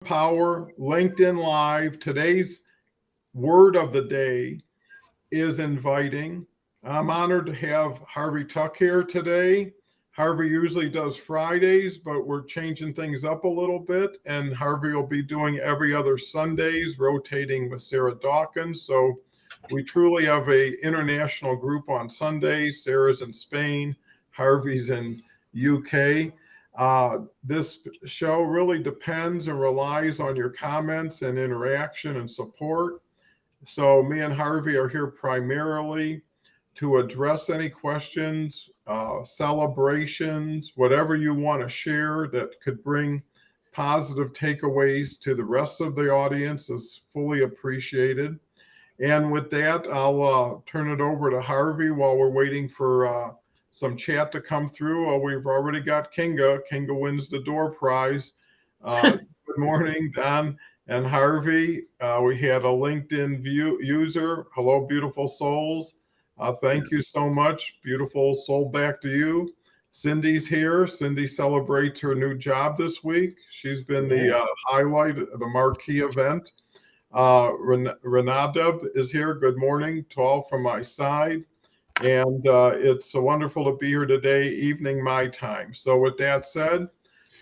Power LinkedIn Live. Today's word of the day is inviting. I'm honored to have Harvey Tuck here today. Harvey usually does Fridays, but we're changing things up a little bit, and Harvey will be doing every other Sundays, rotating with Sarah Dawkins. So we truly have a international group on Sundays. Sarah's in Spain, Harvey's in UK. This show really depends and relies on your comments and interaction and support. So, me and Harvey are here primarily to address any questions, celebrations, whatever you want to share that could bring positive takeaways to the rest of the audience is fully appreciated. And with that, I'll turn it over to Harvey while we're waiting for some chat to come through. We've already got Kinga. Kinga wins the door prize. Good morning, Don and Harvey. We had a LinkedIn user. Hello, beautiful souls. Thank you so much. Beautiful soul, back to you. Cindy's here. Cindy celebrates her new job this week. She's been the highlight of the marquee event. Renadeb is here. Good morning to all from my side. And it's wonderful to be here today, evening my time. So with that said,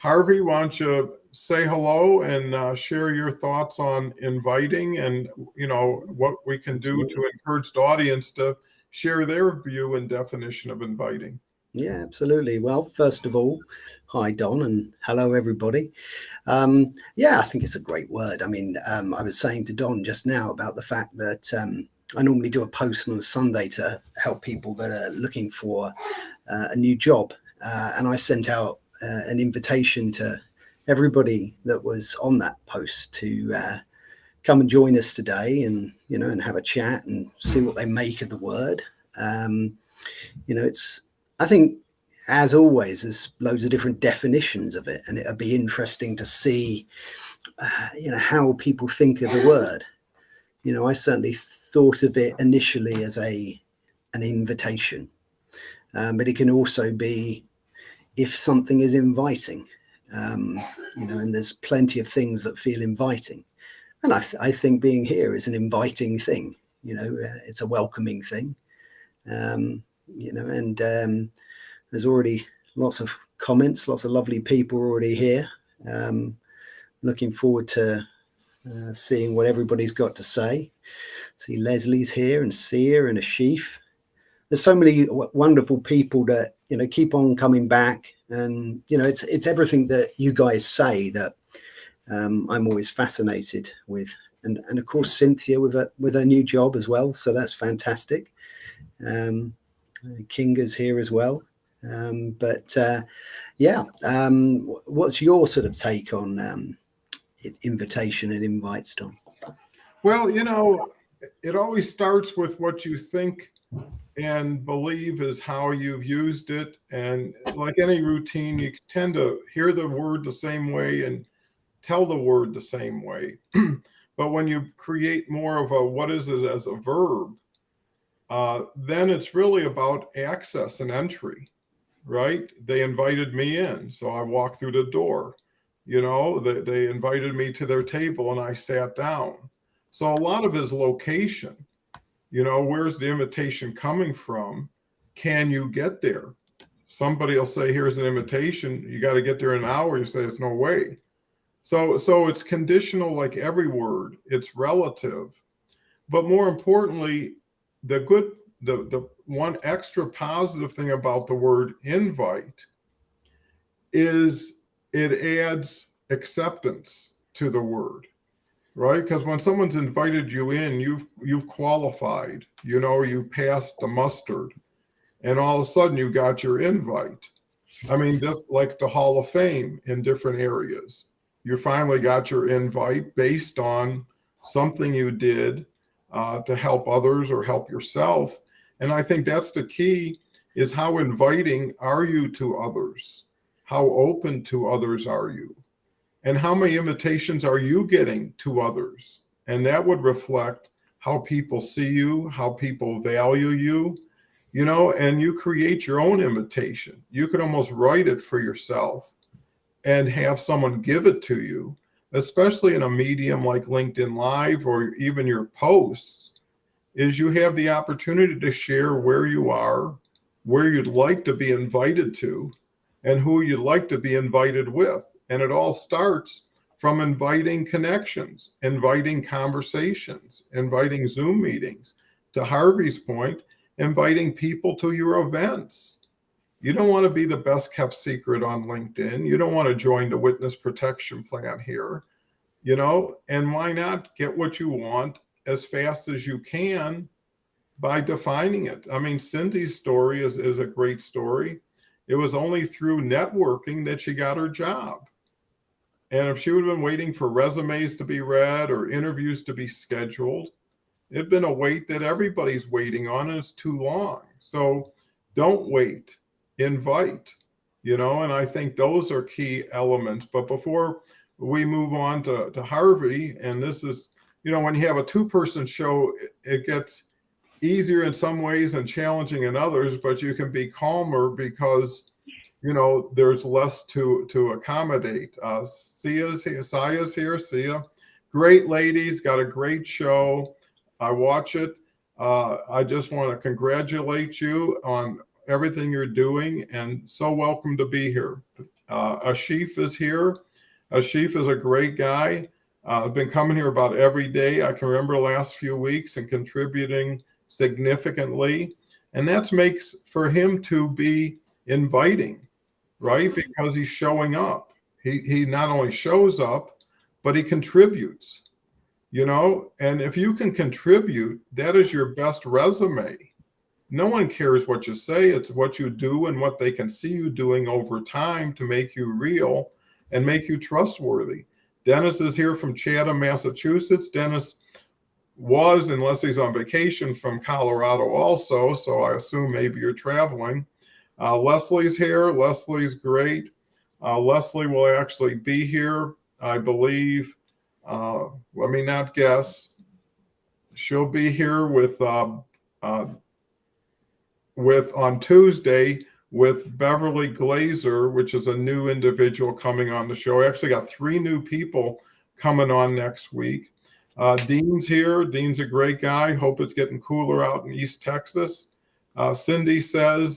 Harvey, why don't you say hello and share your thoughts on inviting and, what we can do to encourage the audience to share their view and definition of inviting. Yeah, absolutely. Well, first of all, hi, Don, and hello, everybody. I think it's a great word. I mean, I was saying to Don just now about the fact that I normally do a post on a Sunday to help people that are looking for a new job. And I sent out an invitation to everybody that was on that post to come and join us today and, and have a chat and see what they make of the word. I think, as always, there's loads of different definitions of it, and it'll be interesting to see, how people think of the word. I certainly thought of it initially as an invitation, but it can also be if something is inviting, and there's plenty of things that feel inviting. And I think being here is an inviting thing, it's a welcoming thing. There's already lots of comments, lots of lovely people already here. Looking forward to seeing what everybody's got to say. See Leslie's here and Sia and Ashif. There's so many wonderful people that, keep on coming back. And, it's everything that you guys say that I'm always fascinated with. And of course, Cynthia with her new job as well. So that's fantastic. Kinga's here as well. What's your sort of take on invitation and invites, Don? Well, it always starts with what you think and believe is how you've used it. And like any routine, you tend to hear the word the same way and tell the word the same way. But when you create more of what is it as a verb, then it's really about access and entry, right? They invited me in, so I walked through the door. They invited me to their table and I sat down. So a lot of it is location. Where's the invitation coming from? Can you get there? Somebody will say, here's an invitation. You got to get there in an hour. You say, it's no way. So it's conditional like every word. It's relative. But more importantly, the one extra positive thing about the word invite is it adds acceptance to the word, right? Because when someone's invited you in, you've qualified, you passed the mustard, and all of a sudden you got your invite. I mean, just like the Hall of Fame in different areas, you finally got your invite based on something you did to help others or help yourself. And I think that's the key, is how inviting are you to others? How open to others are you? And how many invitations are you getting to others? And that would reflect how people see you, how people value you, and you create your own invitation. You could almost write it for yourself and have someone give it to you. especially in a medium like LinkedIn Live or even your posts, is you have the opportunity to share where you are, where you'd like to be invited to, and who you'd like to be invited with. And it all starts from inviting connections, inviting conversations, inviting Zoom meetings. To Harvey's point, inviting people to your events. You don't want to be the best kept secret on LinkedIn. You don't want to join the witness protection plan here, and why not get what you want as fast as you can by defining it? I mean, Cindy's story is a great story. It was only through networking that she got her job. And if she would have been waiting for resumes to be read or interviews to be scheduled, it'd been a wait that everybody's waiting on, and it's too long. So don't wait, invite, and I think those are key elements. But before we move on to Harvey, and this is, when you have a two-person show, it gets easier in some ways and challenging in others, but you can be calmer because there's less to accommodate. Sia's here. Sia, great ladies, got a great show. I watch it. I just want to congratulate you on everything you're doing, and so welcome to be here. Ashif is here. Ashif is a great guy. I've been coming here about every day. I can remember the last few weeks and contributing significantly. And that makes for him to be inviting, right? Because he's showing up. He not only shows up, but he contributes. And if you can contribute, that is your best resume. No one cares what you say. It's what you do and what they can see you doing over time to make you real and make you trustworthy. Dennis is here from Chatham, Massachusetts. Dennis was, unless he's on vacation, from Colorado also, so I assume maybe you're traveling. Leslie's here. Leslie's great. Leslie will actually be here, I believe. Let me not guess. She'll be here with on Tuesday with Beverly Glazer, which is a new individual coming on the show. I actually got 3 new people coming on next week. Dean's here. Dean's a great guy. Hope it's getting cooler out in East Texas. Cindy says,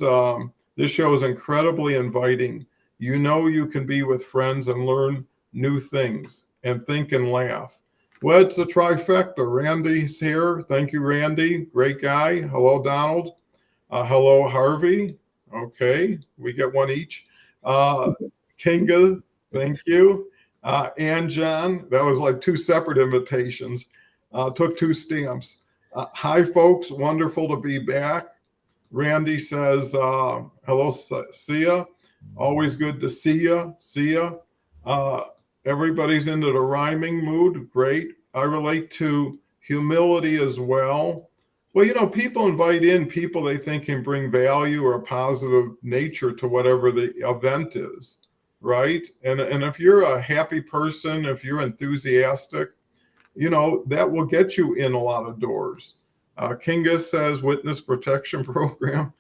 this show is incredibly inviting. You can be with friends and learn new things and think and laugh. Well, it's a trifecta. Randy's here. Thank you, Randy. Great guy. Hello, Donald. Hello, Harvey. Okay, we get one each. Kinga, thank you. And John, that was like 2 separate invitations. Took 2 stamps. Hi, folks. Wonderful to be back. Randy says, hello, Sia. Always good to see you. Sia. Everybody's into the rhyming mood. Great. I relate to humility as well. Well, people invite in people they think can bring value or a positive nature to whatever the event is, right? And if you're a happy person, if you're enthusiastic, that will get you in a lot of doors. Kinga says witness protection program.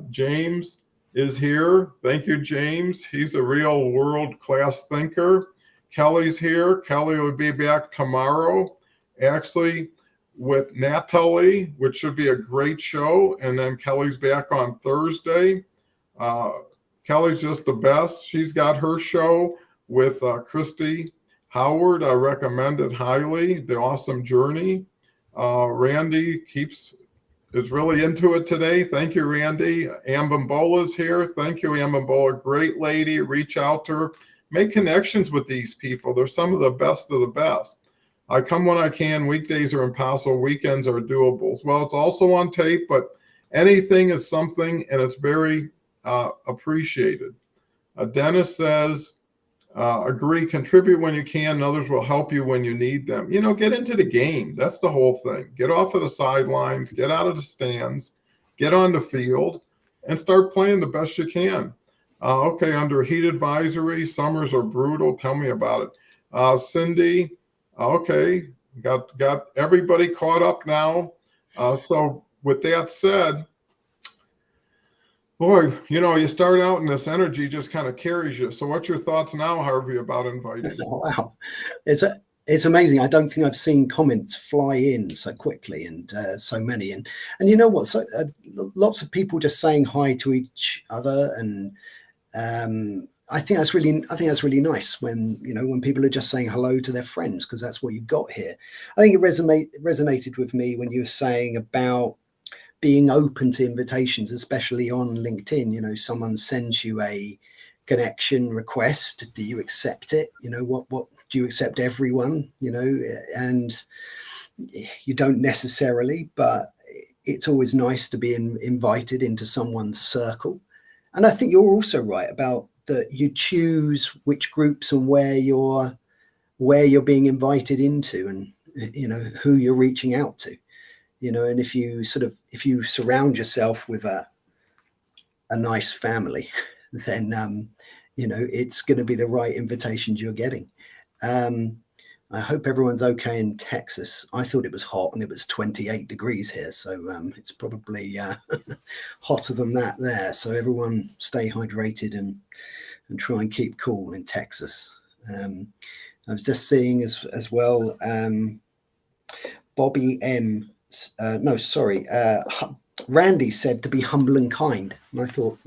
James is here. Thank you, James. He's a real world-class thinker. Kelly's here. Kelly will be back tomorrow, actually, with Natalie, which should be a great show. And then Kelly's back on Thursday. Kelly's just the best. She's got her show with Christy Howard. I recommend it highly. The Awesome Journey. Randy is really into it today. Thank you, Randy. Ambambola's here. Thank you, Ambambola. Great lady. Reach out to her. Make connections with these people. They're some of the best of the best. I come when I can. Weekdays are impossible. Weekends are doable. Well, it's also on tape, but anything is something, and it's very appreciated. Dennis says, agree, contribute when you can, and others will help you when you need them. Get into the game. That's the whole thing. Get off of the sidelines, get out of the stands, get on the field, and start playing the best you can. Okay, under heat advisory, summers are brutal. Tell me about it. Cindy, okay, got everybody caught up now. So with that said, Boy, you start out and this energy just kind of carries you. So what's your thoughts now, Harvey, about inviting? Oh, wow, it's amazing. I don't think I've seen comments fly in so quickly and so many. And you know what? So lots of people just saying hi to each other, and I think that's really nice when when people are just saying hello to their friends, because that's what you've got here. I think it resonated with me when you were saying about being open to invitations, especially on LinkedIn. Someone sends you a connection request. Do you accept it? What do you accept everyone? And you don't necessarily, but it's always nice to be invited into someone's circle. And I think you're also right about that. You choose which groups and where you're being invited into, and who you're reaching out to. And if you surround yourself with a nice family, then it's going to be the right invitations you're getting. I hope everyone's okay in Texas. I thought it was hot, and it was 28 degrees here, so it's probably hotter than that there. So everyone stay hydrated and try and keep cool in Texas. I was just seeing as well, Bobby M. No, sorry. Randy said to be humble and kind, and I thought,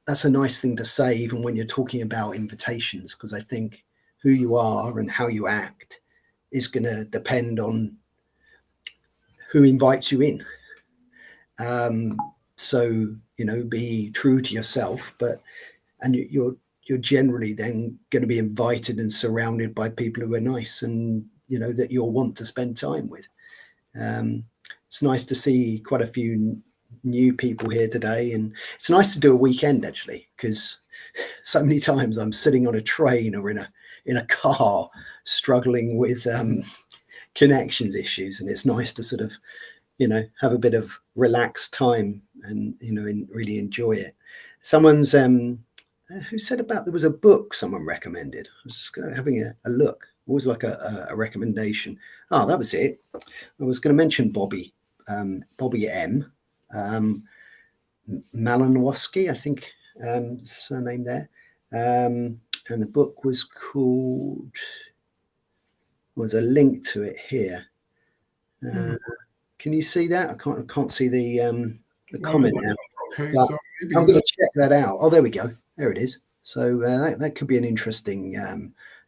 that's a nice thing to say, even when you're talking about invitations, because I think who you are and how you act is going to depend on who invites you in. So be true to yourself, and you're generally then going to be invited and surrounded by people who are nice and that you'll want to spend time with. It's nice to see quite a few new people here today, and it's nice to do a weekend actually, because so many times I'm sitting on a train or in a car struggling with connections issues, and it's nice to sort of have a bit of relaxed time and really enjoy it. Someone's who said about there was a book someone recommended. I was just having a look. Always like a recommendation. Oh, that was it. I was going to mention Bobby M. Malinowski, I think, surname there. And the book was called. Was a link to it here. Can you see that? I can't see the comment now. Okay, so maybe I'm going to check that out. Oh, there we go. There it is. So that could be an interesting.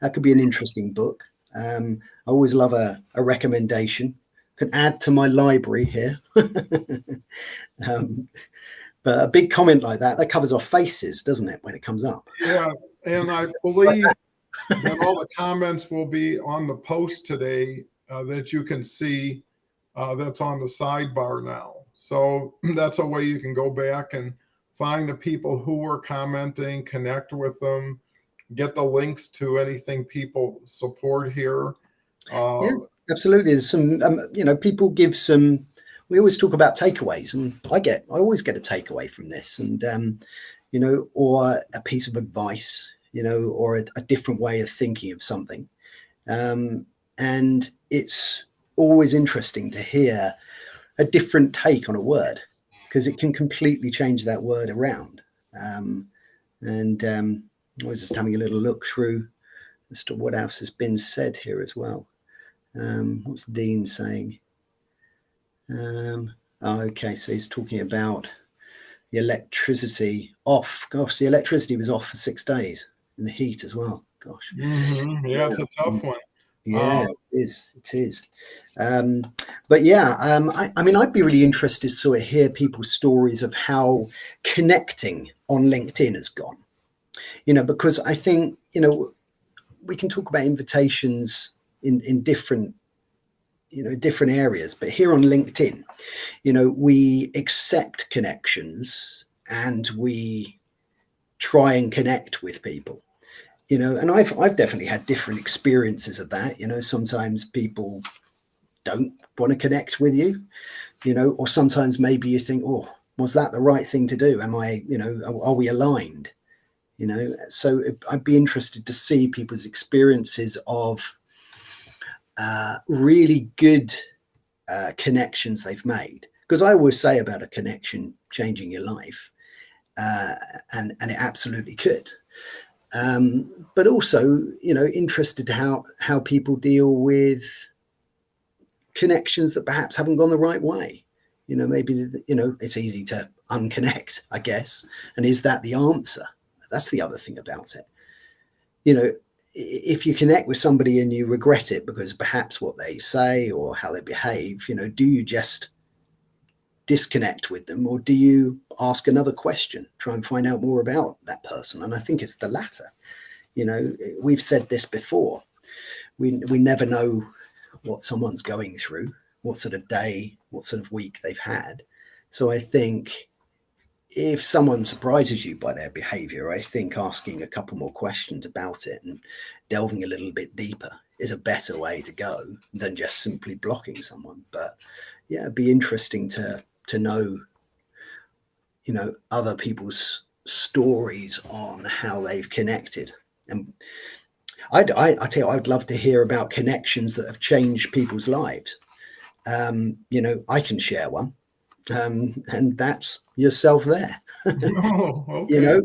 That could be an interesting book. I always love a recommendation. Can add to my library here. But a big comment like that covers off faces, doesn't it, when it comes up? Yeah, and I believe that all the comments will be on the post today that you can see that's on the sidebar now. So that's a way you can go back and find the people who were commenting, connect with them, get the links to anything people support here. Yeah, absolutely. There's some, people give some. We always talk about takeaways, and I always get a takeaway from this, and or a piece of advice, or a different way of thinking of something, and it's always interesting to hear a different take on a word, because it can completely change that word around. I was just having a little look through as to what else has been said here as well. What's Dean saying? Okay, so he's talking about the electricity off. Gosh, the electricity was off for 6 days in the heat as well. Gosh. Mm-hmm. Yeah, it's a tough one. Yeah, it is. But yeah, I mean, I'd be really interested to sort of hear people's stories of how connecting on LinkedIn has gone. Because I think, we can talk about invitations in different, different areas, but here on LinkedIn, we accept connections and we try and connect with people. And I've definitely had different experiences of that. Sometimes people don't want to connect with you, or sometimes maybe you think, oh, was that the right thing to do? Am I, are we aligned? So I'd be interested to see people's experiences of really good connections they've made, Because I always say about a connection changing your life, and it absolutely could. But also, interested how people deal with connections that perhaps haven't gone the right way. Maybe it's easy to unconnect, I guess. And is that the answer? That's the other thing about it. If you connect with somebody and you regret it because perhaps what they say or how they behave, do you just disconnect with them, or do you ask another question, try and find out more about that person? And I think it's the latter. We've said this before. We never know what someone's going through, what sort of day, what sort of week they've had. So I think if someone surprises you by their behavior, I think asking a couple more questions about it and delving a little bit deeper is a better way to go than just simply blocking someone. But yeah, it'd be interesting to know, other people's stories on how they've connected. And I tell you, I'd love to hear about connections that have changed people's lives. I can share one, and that's yourself there. Oh, okay.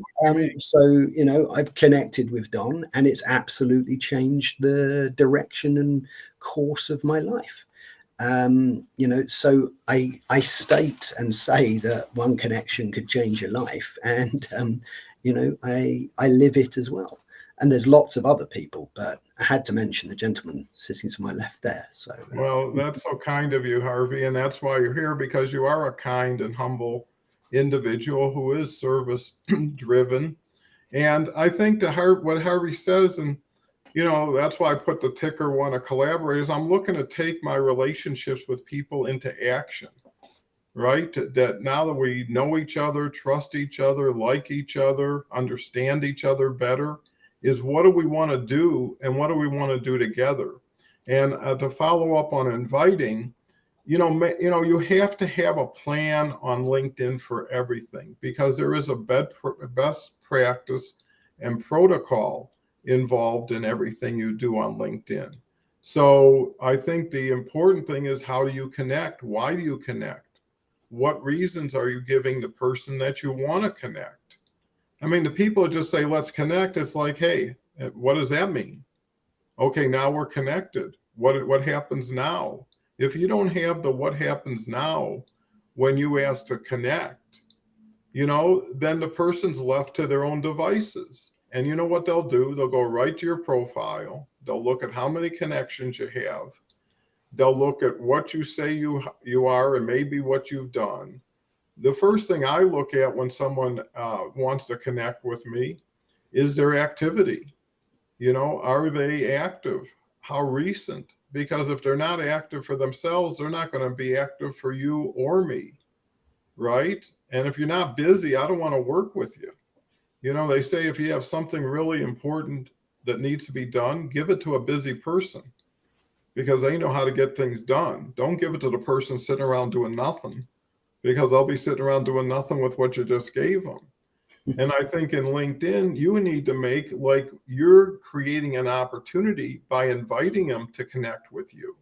I've connected with Don, and it's absolutely changed the direction and course of my life. So I state and say that one connection could change your life, and I live it as well. And there's lots of other people, but I had to mention the gentleman sitting to my left there. So Well, that's so kind of you, Harvey, and that's why you're here, because you are a kind and humble individual who is service driven. And I think what Harvey says, and that's why I put the ticker one of collaborators. I'm looking to take my relationships with people into action, right? That now that we know each other, trust each other, like each other, understand each other better, is what do we want to do and what do we want to do together? And to follow up on inviting, you have to have a plan on LinkedIn for everything, because there is a best practice and protocol involved in everything you do on LinkedIn. So I think the important thing is, how do you connect? Why do you connect? What reasons are you giving the person that you want to connect? I mean, the people who just say, let's connect, it's like, hey, what does that mean? Okay, now we're connected. What happens now? If you don't have the what happens now when you ask to connect, then the person's left to their own devices. And you know what they'll do? They'll go right to your profile. They'll look at how many connections you have. They'll look at what you say you are and maybe what you've done. The first thing I look at when someone wants to connect with me is their activity. Are they active? How recent? Because if they're not active for themselves, they're not going to be active for you or me, right? And if you're not busy, I don't want to work with you. They say if you have something really important that needs to be done, give it to a busy person, because they know how to get things done. Don't give it to the person sitting around doing nothing, because they'll be sitting around doing nothing with what you just gave them. And I think in LinkedIn, you need to make like you're creating an opportunity by inviting them to connect with you.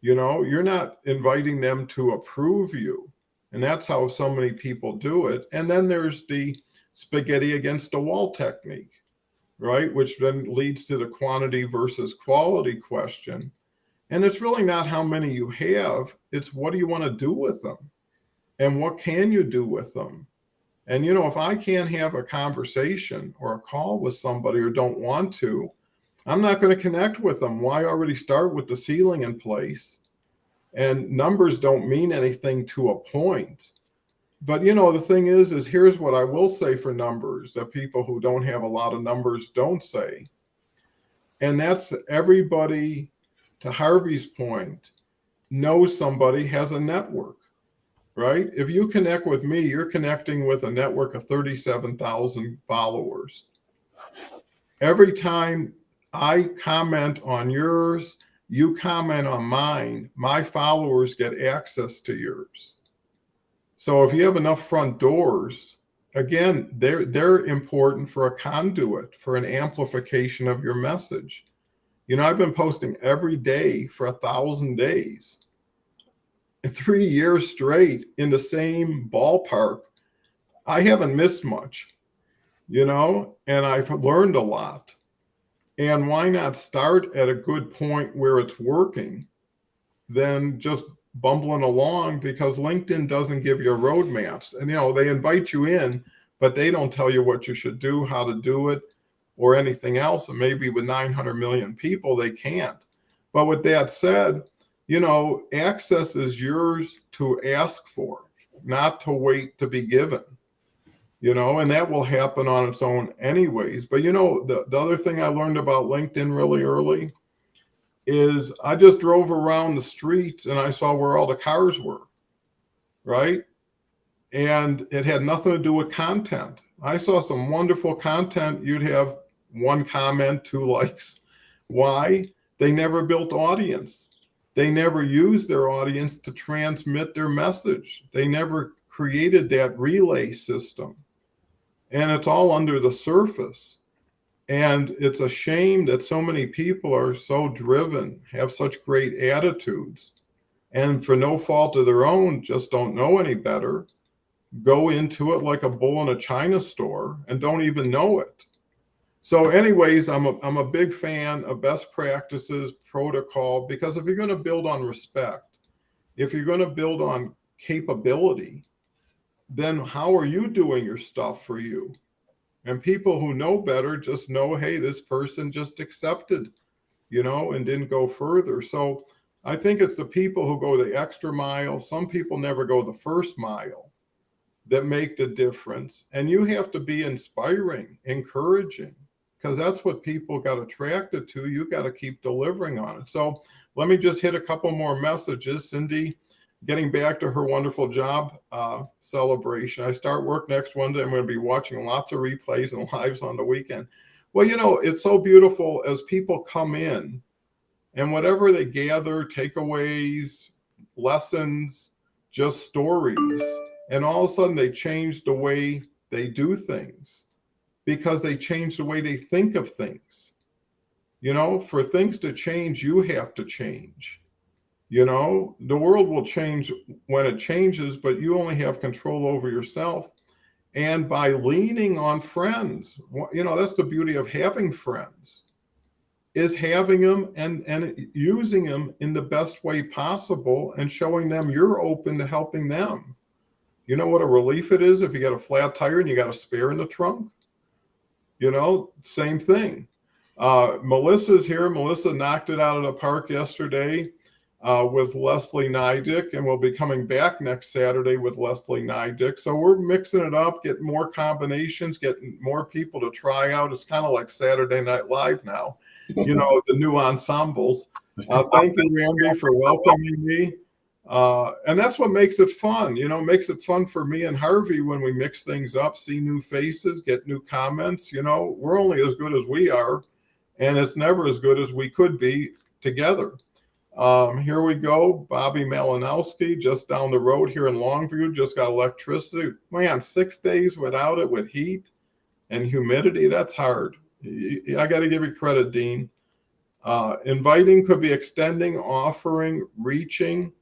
You're not inviting them to approve you. And that's how so many people do it. And then there's the spaghetti against the wall technique, right? Which then leads to the quantity versus quality question. And it's really not how many you have, it's what do you want to do with them? And what can you do with them? And, if I can't have a conversation or a call with somebody or don't want to, I'm not going to connect with them. Why already start with the ceiling in place? And numbers don't mean anything to a point. But, the thing is here's what I will say for numbers that people who don't have a lot of numbers don't say. And that's everybody, to Harvey's point, knows somebody, has a network. Right? If you connect with me, you're connecting with a network of 37,000 followers. Every time I comment on yours, you comment on mine, my followers get access to yours. So if you have enough front doors, again, they're important for a conduit, for an amplification of your message. I've been posting every day for 1,000 days. 3 years straight in the same ballpark, I haven't missed much, and I've learned a lot. And why not start at a good point where it's working than just bumbling along, because LinkedIn doesn't give you roadmaps. And, they invite you in, but they don't tell you what you should do, how to do it, or anything else. And maybe with 900 million people, they can't. But with that said, access is yours to ask for, not to wait to be given. And that will happen on its own anyways. But the other thing I learned about LinkedIn really early is I just drove around the streets and I saw where all the cars were, right? And it had nothing to do with content. I saw some wonderful content. You'd have 1 comment, 2 likes. Why? They never built audience. They never used their audience to transmit their message. They never created that relay system. And it's all under the surface. And it's a shame that so many people are so driven, have such great attitudes, and for no fault of their own, just don't know any better, go into it like a bull in a china store and don't even know it. So anyways, I'm a big fan of best practices, protocol, because if you're going to build on respect, if you're going to build on capability, then how are you doing your stuff for you? And people who know better just know, hey, this person just accepted, and didn't go further. So I think it's the people who go the extra mile. Some people never go the first mile that make the difference. And you have to be inspiring, encouraging, because that's what people got attracted to. You got to keep delivering on it. So let me just hit a couple more messages. Cindy, getting back to her wonderful job celebration. I start work next Monday. I'm going to be watching lots of replays and lives on the weekend. Well, it's so beautiful as people come in and whatever they gather, takeaways, lessons, just stories, and all of a sudden they change the way they do things because they change the way they think of things. For things to change, you have to change. The world will change when it changes, but you only have control over yourself. And by leaning on friends, that's the beauty of having friends, is having them and using them in the best way possible and showing them you're open to helping them. You know what a relief it is if you got a flat tire and you got a spare in the trunk? Same thing. Melissa's here. Melissa knocked it out of the park yesterday. With Leslie Nydick, and we'll be coming back next Saturday with Leslie Nydick. So we're mixing it up, getting more combinations, getting more people to try out. It's kind of like Saturday Night Live now, the new ensembles. Thank you, Randy, for welcoming me. And that's what makes it fun. Makes it fun for me and Harvey when we mix things up, see new faces, get new comments. We're only as good as we are, and it's never as good as we could be together. Here we go. Bobby Malinowski, just down the road here in Longview, just got electricity. Man, 6 days without it with heat and humidity, that's hard. I got to give you credit, Dean. Inviting could be extending, offering, reaching.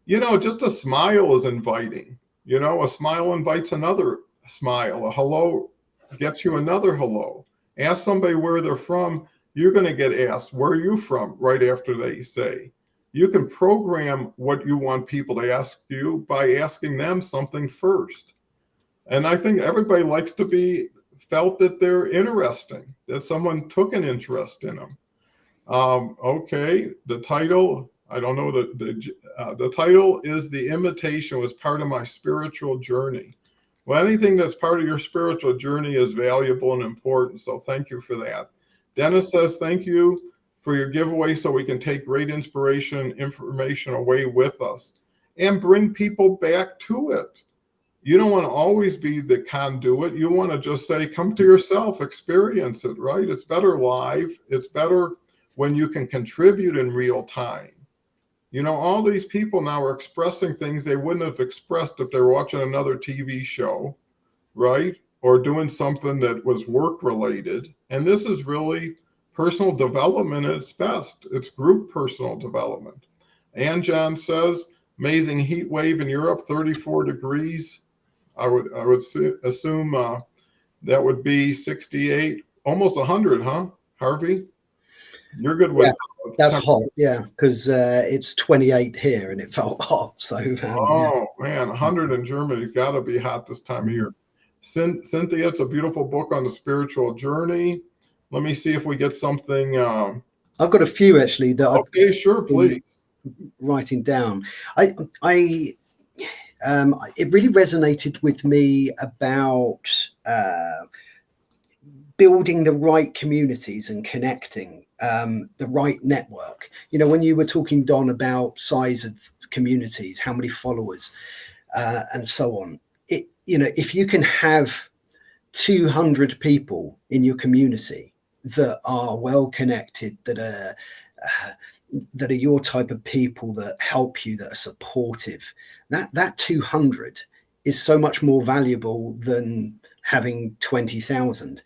Just a smile is inviting. A smile invites another smile. A hello gets you another hello. Ask somebody where they're from. You're going to get asked, where are you from? Right after they say. You can program what you want people to ask you by asking them something first. And I think everybody likes to be felt that they're interesting, that someone took an interest in them. Okay, the title, I don't know, the title is The Invitation Was Part of My Spiritual Journey. Well, anything that's part of your spiritual journey is valuable and important, so thank you for that. Dennis says, thank you for your giveaway so we can take great inspiration and information away with us and bring people back to it. You don't want to always be the conduit. You want to just say, come to yourself, experience it, right? It's better live. It's better when you can contribute in real time. All these people now are expressing things they wouldn't have expressed if they were watching another TV show, right? Or doing something that was work related. And this is really personal development at its best. It's group personal development. And John says, amazing heat wave in Europe, 34 degrees. I would assume that would be 68, almost 100, huh, Harvey? You're good with That's hot, yeah, because it's 28 here and it felt hot. So, oh man, 100 in Germany got to be hot this time of year. Cynthia, it's a beautiful book on the spiritual journey. Let me see if we get something. I've got a few actually that Okay, sure, please. Writing down. It really resonated with me about building the right communities and connecting the right network. You know, when you were talking, Don, about size of communities, how many followers, and so on. You know, if you can have 200 people in your community that are well connected, that are your type of people, that help you, that are supportive, that 200 is so much more valuable than having 20,000.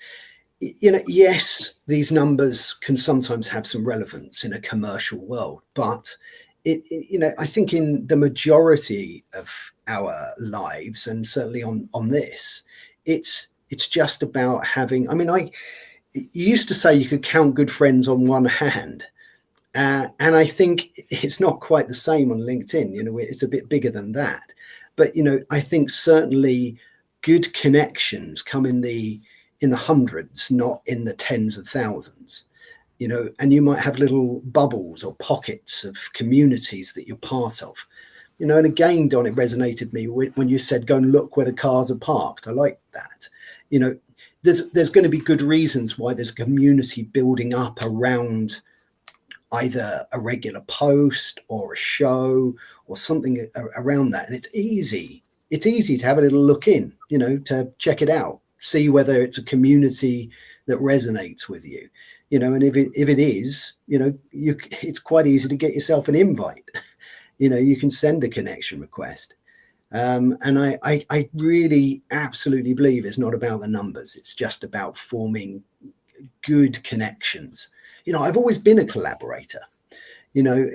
You know, yes, these numbers can sometimes have some relevance in a commercial world, but you know, I think in the majority of our lives, and certainly on this, it's just about having. I mean, you used to say you could count good friends on one hand, and I think it's not quite the same on LinkedIn. You know, it's a bit bigger than that. But you know, I think certainly good connections come in the hundreds, not in the tens of thousands. You know, and you might have little bubbles or pockets of communities that you're part of. You know, and again, Don, it resonated me when you said go and look where the cars are parked. I like that. You know, there's going to be good reasons why there's a community building up around either a regular post or a show or something around that. And it's easy to have a little look in, you know, to check it out, see whether it's a community that resonates with you. You know, and if it is, you know, it's quite easy to get yourself an invite. You know, you can send a connection request. And I really absolutely believe it's not about the numbers. It's just about forming good connections. You know, I've always been a collaborator. You know,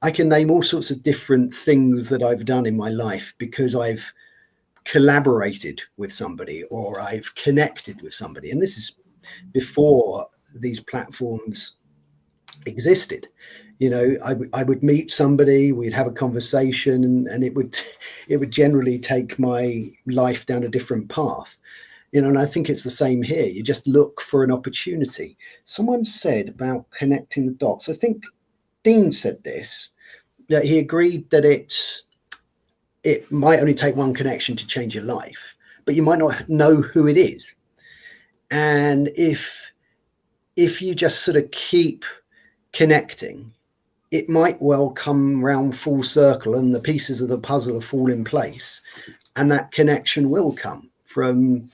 I can name all sorts of different things that I've done in my life because I've collaborated with somebody or I've connected with somebody. And this is before these platforms existed. You know, I would meet somebody, we'd have a conversation, and it would generally take my life down a different path. You know, and I think it's the same here. You just look for an opportunity. Someone said about connecting the dots. I think Dean said this, that he agreed that it might only take one connection to change your life, but you might not know who it is. And if you just sort of keep connecting, it might well come round full circle and the pieces of the puzzle fall in place, and that connection will come from,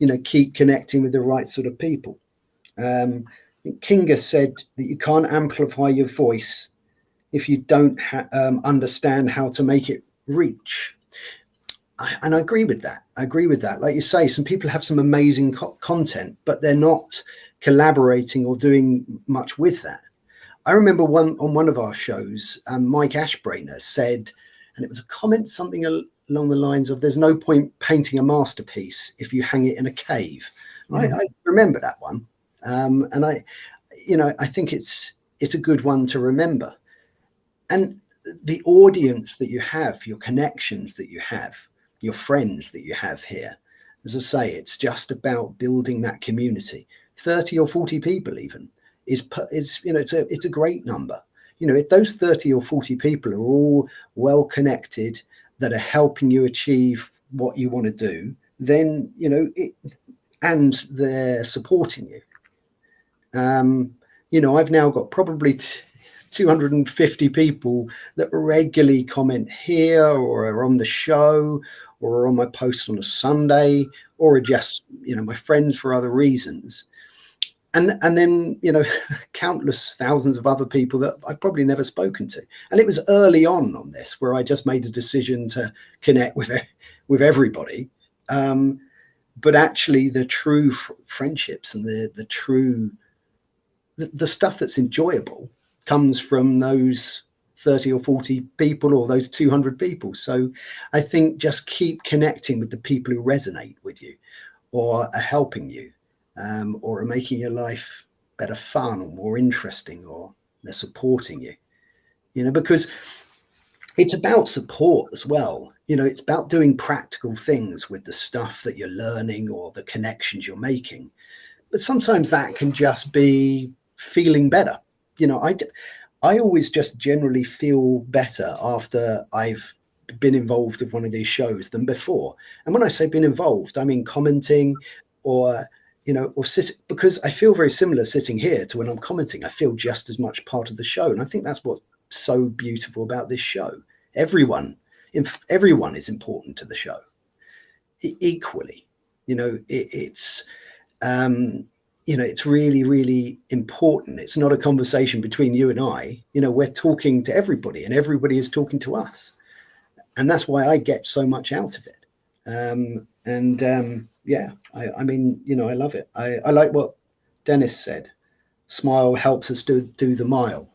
you know, keep connecting with the right sort of people. Kinga said that you can't amplify your voice if you don't understand how to make it reach. And I agree with that. Like you say, some people have some amazing content, but they're not collaborating or doing much with that. I remember on one of our shows, Mike Ashbrainer said, and it was a comment, something along the lines of, there's no point painting a masterpiece if you hang it in a cave. Mm-hmm. I remember that one. And I think it's a good one to remember. And the audience that you have, your connections that you have, your friends that you have here, as I say, it's just about building that community. 30 or 40 people even is you know, it's a great number. You know, if those 30 or 40 people are all well connected, that are helping you achieve what you want to do, then, you know, and they're supporting you. You know, I've now got probably 250 people that regularly comment here or are on the show or are on my post on a Sunday or are just, you know, my friends for other reasons. And then, you know, countless thousands of other people that I've probably never spoken to. And it was early on this where I just made a decision to connect with everybody. But actually the true friendships and the true, the stuff that's enjoyable comes from those 30 or 40 people or those 200 people. So I think just keep connecting with the people who resonate with you or are helping you, or are making your life better fun or more interesting, or they're supporting you, because it's about support as well. It's about doing practical things with the stuff that you're learning or the connections you're making. But sometimes that can just be feeling better. I always just generally feel better after I've been involved with one of these shows than before. And when I say been involved, I mean commenting or sit, because I feel very similar sitting here to when I'm commenting. I feel just as much part of the show. And I think that's what's so beautiful about this show. Everyone is important to the show equally. It's really, really important. It's not a conversation between you and I. We're talking to everybody, and everybody is talking to us. And that's why I get so much out of it. I mean, I love it. I like what Dennis said. Smile helps us do the mile.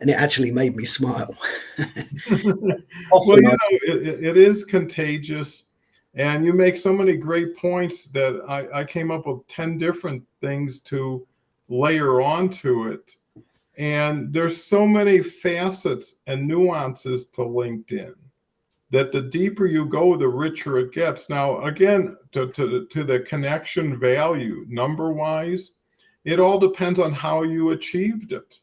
And it actually made me smile. Well, it is contagious. And you make so many great points that I came up with 10 different things to layer onto it. And there's so many facets and nuances to LinkedIn that the deeper you go, the richer it gets. Now, again, to the connection value, number-wise, it all depends on how you achieved it,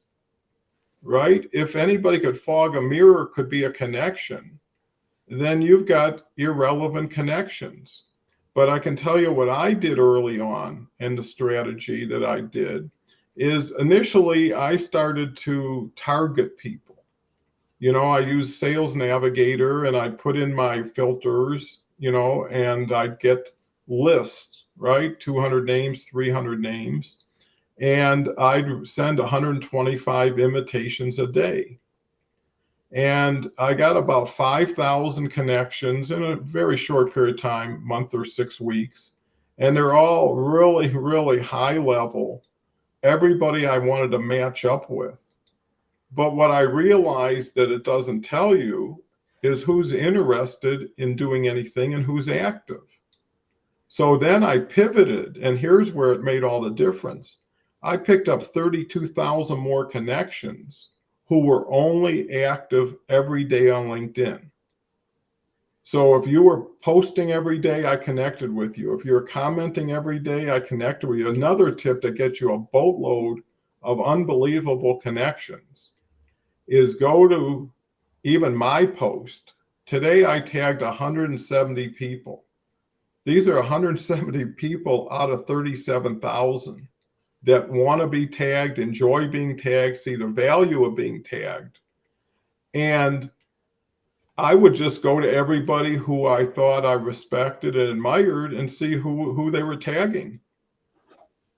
right? If anybody could fog a mirror could be a connection, then you've got irrelevant connections. But I can tell you what I did early on, and the strategy that I did is initially I started to target people. I use Sales Navigator and I put in my filters, and I'd get lists, right? 200 names, 300 names. And I'd send 125 invitations a day. And I got about 5,000 connections in a very short period of time, month or 6 weeks. And they're all really, really high level, everybody I wanted to match up with. But what I realized that it doesn't tell you is who's interested in doing anything and who's active. So then I pivoted, and here's where it made all the difference. I picked up 32,000 more connections who were only active every day on LinkedIn. So if you were posting every day, I connected with you. If you're commenting every day, I connected with you. Another tip that gets you a boatload of unbelievable connections is go to even my post. Today I tagged 170 people. These are 170 people out of 37,000 that want to be tagged, enjoy being tagged, see the value of being tagged. And I would just go to everybody who I thought I respected and admired and see who they were tagging.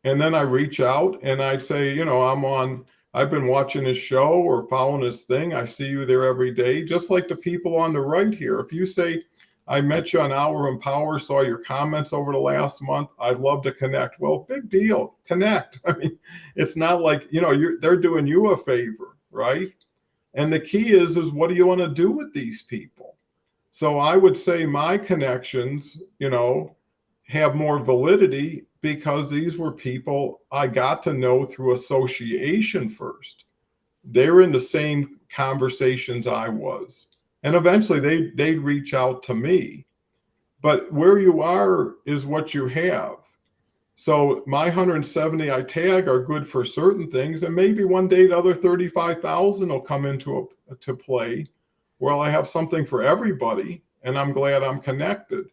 And then I reach out and I'd say, I've been watching his show or following his thing. I see you there every day, just like the people on the right here. If you say, I met you on Hour and Power, saw your comments over the last month, I'd love to connect. Well, big deal, connect. I mean, it's not like, they're doing you a favor, right? And the key is what do you want to do with these people? So I would say my connections, have more validity because these were people I got to know through association first. They're in the same conversations I was. And eventually they'd reach out to me. But where you are is what you have. So my 170 I tag are good for certain things. And maybe one day the other 35,000 will come into to play. Well, I have something for everybody, and I'm glad I'm connected.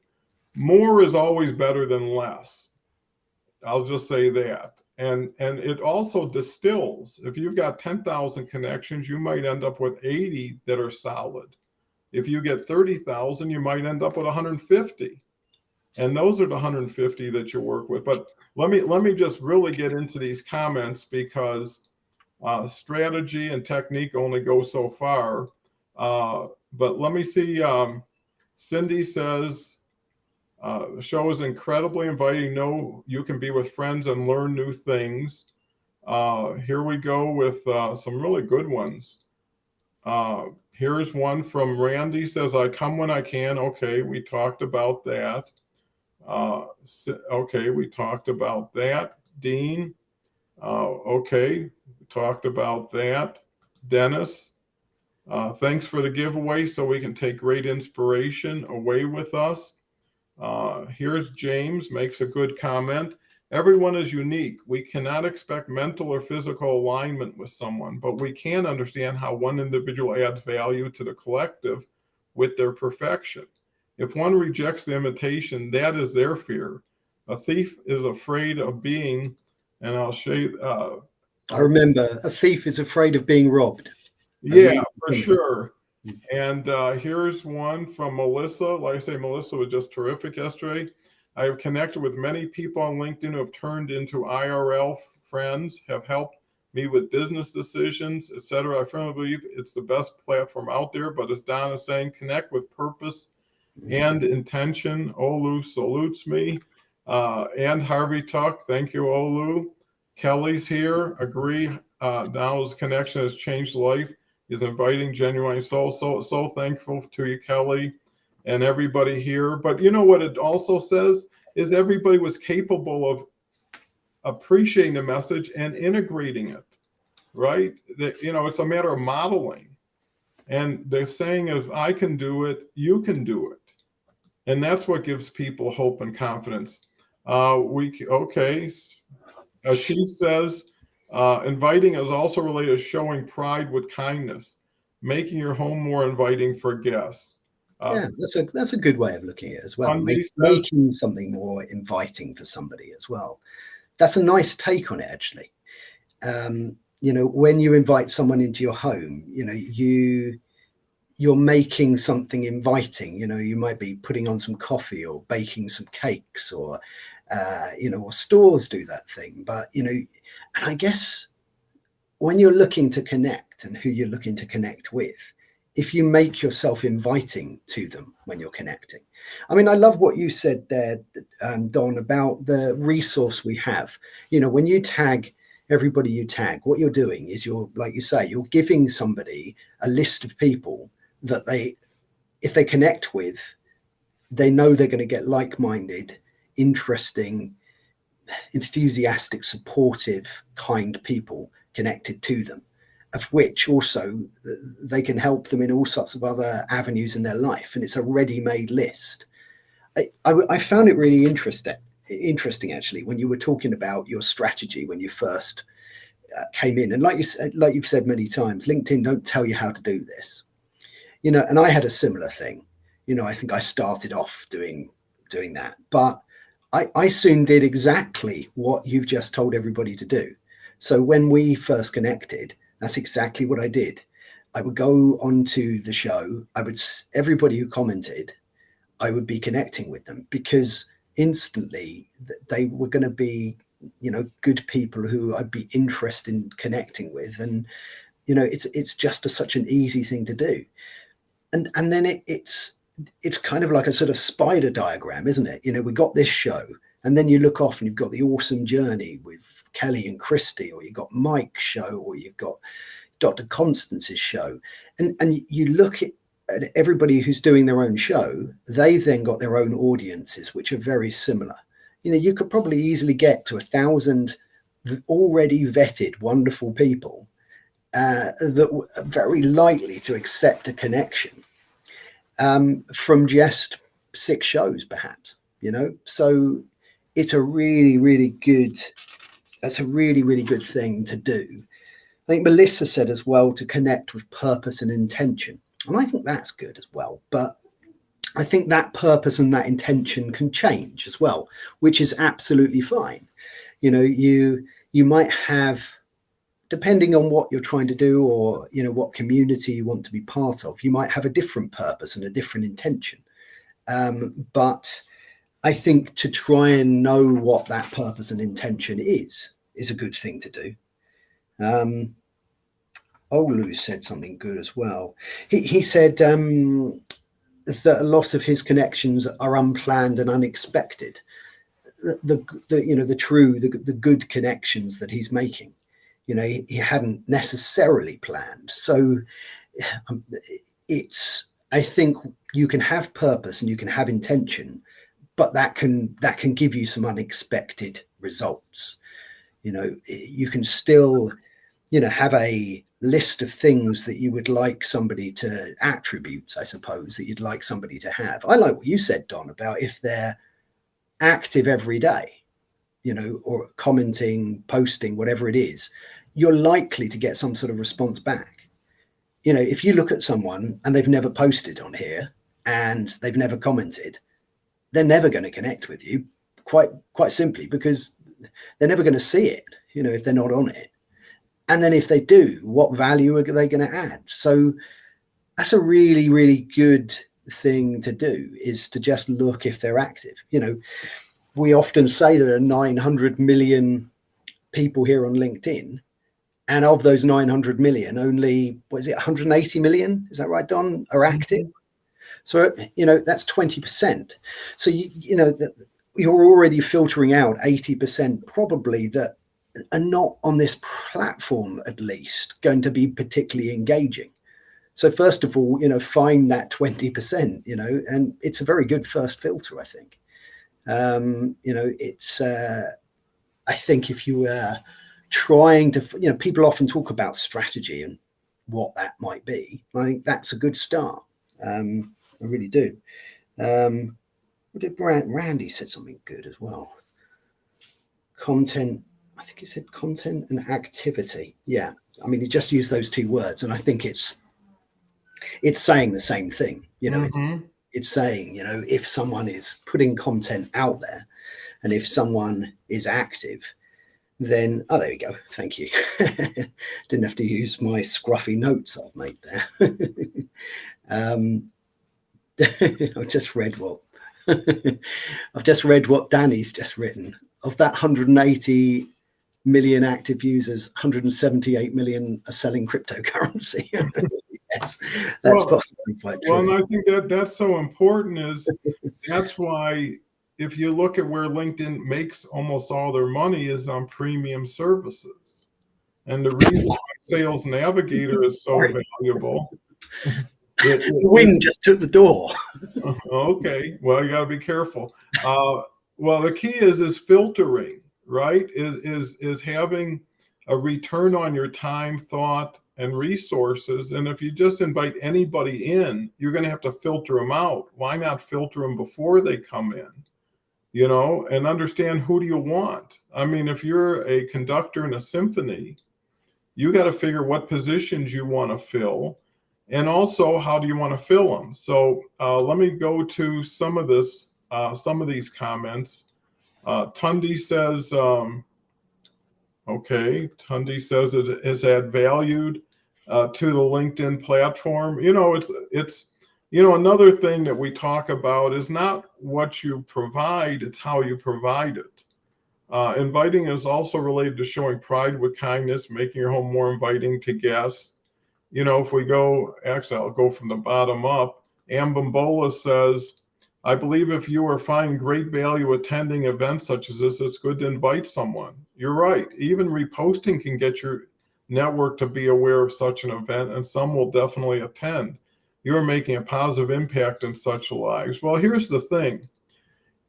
More is always better than less. I'll just say that. And it also distills. If you've got 10,000 connections, you might end up with 80 that are solid. If you get 30,000, you might end up with 150. And those are the 150 that you work with. But let me just really get into these comments because strategy and technique only go so far. But let me see. Cindy says, the show is incredibly inviting. You can be with friends and learn new things. Here we go with some really good ones. Here's one from Randy, says, I come when I can. Okay, we talked about that. Okay, we talked about that. Dean, okay, we talked about that. Dennis, thanks for the giveaway so we can take great inspiration away with us. Here's James, makes a good comment. Everyone is unique. We cannot expect mental or physical alignment with someone, but we can understand how one individual adds value to the collective with their perfection. If one rejects the invitation, that is their fear. A thief is afraid of being, and I'll show you. I remember, a thief is afraid of being robbed. Yeah, for sure. And here's one from Melissa. Like I say, Melissa was just terrific yesterday. I have connected with many people on LinkedIn who have turned into IRL friends, have helped me with business decisions, etc. I firmly believe it's the best platform out there. But as Don is saying, connect with purpose and intention. Olu salutes me. And Harvey Tuck, thank you, Olu. Kelly's here. Agree. Donald's connection has changed life. He's inviting genuine souls. So thankful to you, Kelly, and everybody here. But you know what it also says is everybody was capable of appreciating the message and integrating it, right? It's a matter of modeling. And they're saying if I can do it, you can do it. And that's what gives people hope and confidence. She says, inviting is also related to showing pride with kindness, making your home more inviting for guests. Yeah, that's a good way of looking at it as well. Making something more inviting for somebody as well. That's a nice take on it, actually. When you invite someone into your home, you're making something inviting. You might be putting on some coffee or baking some cakes, or stores do that thing. But and I guess when you're looking to connect and who you're looking to connect with, if you make yourself inviting to them when you're connecting. I mean, I love what you said there, Don, about the resource we have. When you tag everybody you tag, what you're doing is like you say, you're giving somebody a list of people that if they connect with, they know they're going to get like-minded, interesting, enthusiastic, supportive, kind people connected to them, of which also they can help them in all sorts of other avenues in their life. And it's a ready-made list. I found it really interesting, actually, when you were talking about your strategy when you first came in. And like you've said many times, LinkedIn don't tell you how to do this. And I had a similar thing. I think I started off doing that, but I soon did exactly what you've just told everybody to do. So when we first connected, that's exactly what I did. I would go onto the show. Everybody who commented, I would be connecting with them, because instantly they were going to be, good people who I'd be interested in connecting with. And, it's just such an easy thing to do. And then it's kind of like a sort of spider diagram, isn't it? We got this show, and then you look off and you've got the awesome journey with Kelly and Christy, or you've got Mike's show, or you've got Dr. Constance's show. And you look at everybody who's doing their own show, they then got their own audiences, which are very similar. You could probably easily get to 1,000 already vetted, wonderful people that were very likely to accept a connection from just 6 shows, perhaps, So it's a really, really good, that's a really, really good thing to do. I think Melissa said as well, to connect with purpose and intention. And I think that's good as well. But I think that purpose and that intention can change as well, which is absolutely fine. You might have, depending on what you're trying to do, or, what community you want to be part of, you might have a different purpose and a different intention. But I think to try and know what that purpose and intention is a good thing to do. Olu said something good as well. He said that a lot of his connections are unplanned and unexpected. The good connections that he's making, he hadn't necessarily planned. So I think you can have purpose and you can have intention, but that can give you some unexpected results. You can still, have a list of things that you would like somebody to, attributes, I suppose, that you'd like somebody to have. I like what you said, Don, about if they're active every day, or commenting, posting, whatever it is, you're likely to get some sort of response back. If you look at someone and they've never posted on here and they've never commented, they're never going to connect with you, quite simply because they're never going to see it, if they're not on it. And then if they do, what value are they going to add? So that's a really, really good thing to do, is to just look if they're active. We often say there are 900 million people here on LinkedIn. And of those 900 million, only, 180 million? Is that right, Don? Are active. So, that's 20%. So, you're already filtering out 80% probably that are not on this platform, at least, going to be particularly engaging. So first of all, find that 20%, and it's a very good first filter, I think. It's, I think if you were trying to, people often talk about strategy and what that might be. I think that's a good start. I really do. What did Randy said something good as well? Content, I think he said content and activity. Yeah. I mean, he just used those two words, and I think it's saying the same thing. It's saying, if someone is putting content out there and if someone is active, then, oh, there you go. Thank you. Didn't have to use my scruffy notes I've made there. I've just read what Danny's just written. Of that 180 million active users, 178 million are selling cryptocurrency. Yes, that's possibly quite true. Well, and I think that's so important. That's why if you look at where LinkedIn makes almost all their money is on premium services. And the reason why Sales Navigator is so valuable. The wind just took the door. Okay, well, you got to be careful. Well, the key is filtering, right? Is having a return on your time, thought, and resources. And if you just invite anybody in, you're going to have to filter them out. Why not filter them before they come in? And understand, who do you want? I mean, if you're a conductor in a symphony, you got to figure what positions you want to fill, and also how do you want to fill them. So let me go to some of these comments. Tundi says, Tundi says it is add valued to the LinkedIn platform. It's another thing that we talk about is not what you provide, it's how you provide it. Inviting is also related to showing pride with kindness, making your home more inviting to guests. If we go, actually, I'll go from the bottom up. Ambambola says, I believe if you are finding great value attending events such as this, it's good to invite someone. You're right. Even reposting can get your network to be aware of such an event, and some will definitely attend. You're making a positive impact in such lives. Well, here's the thing,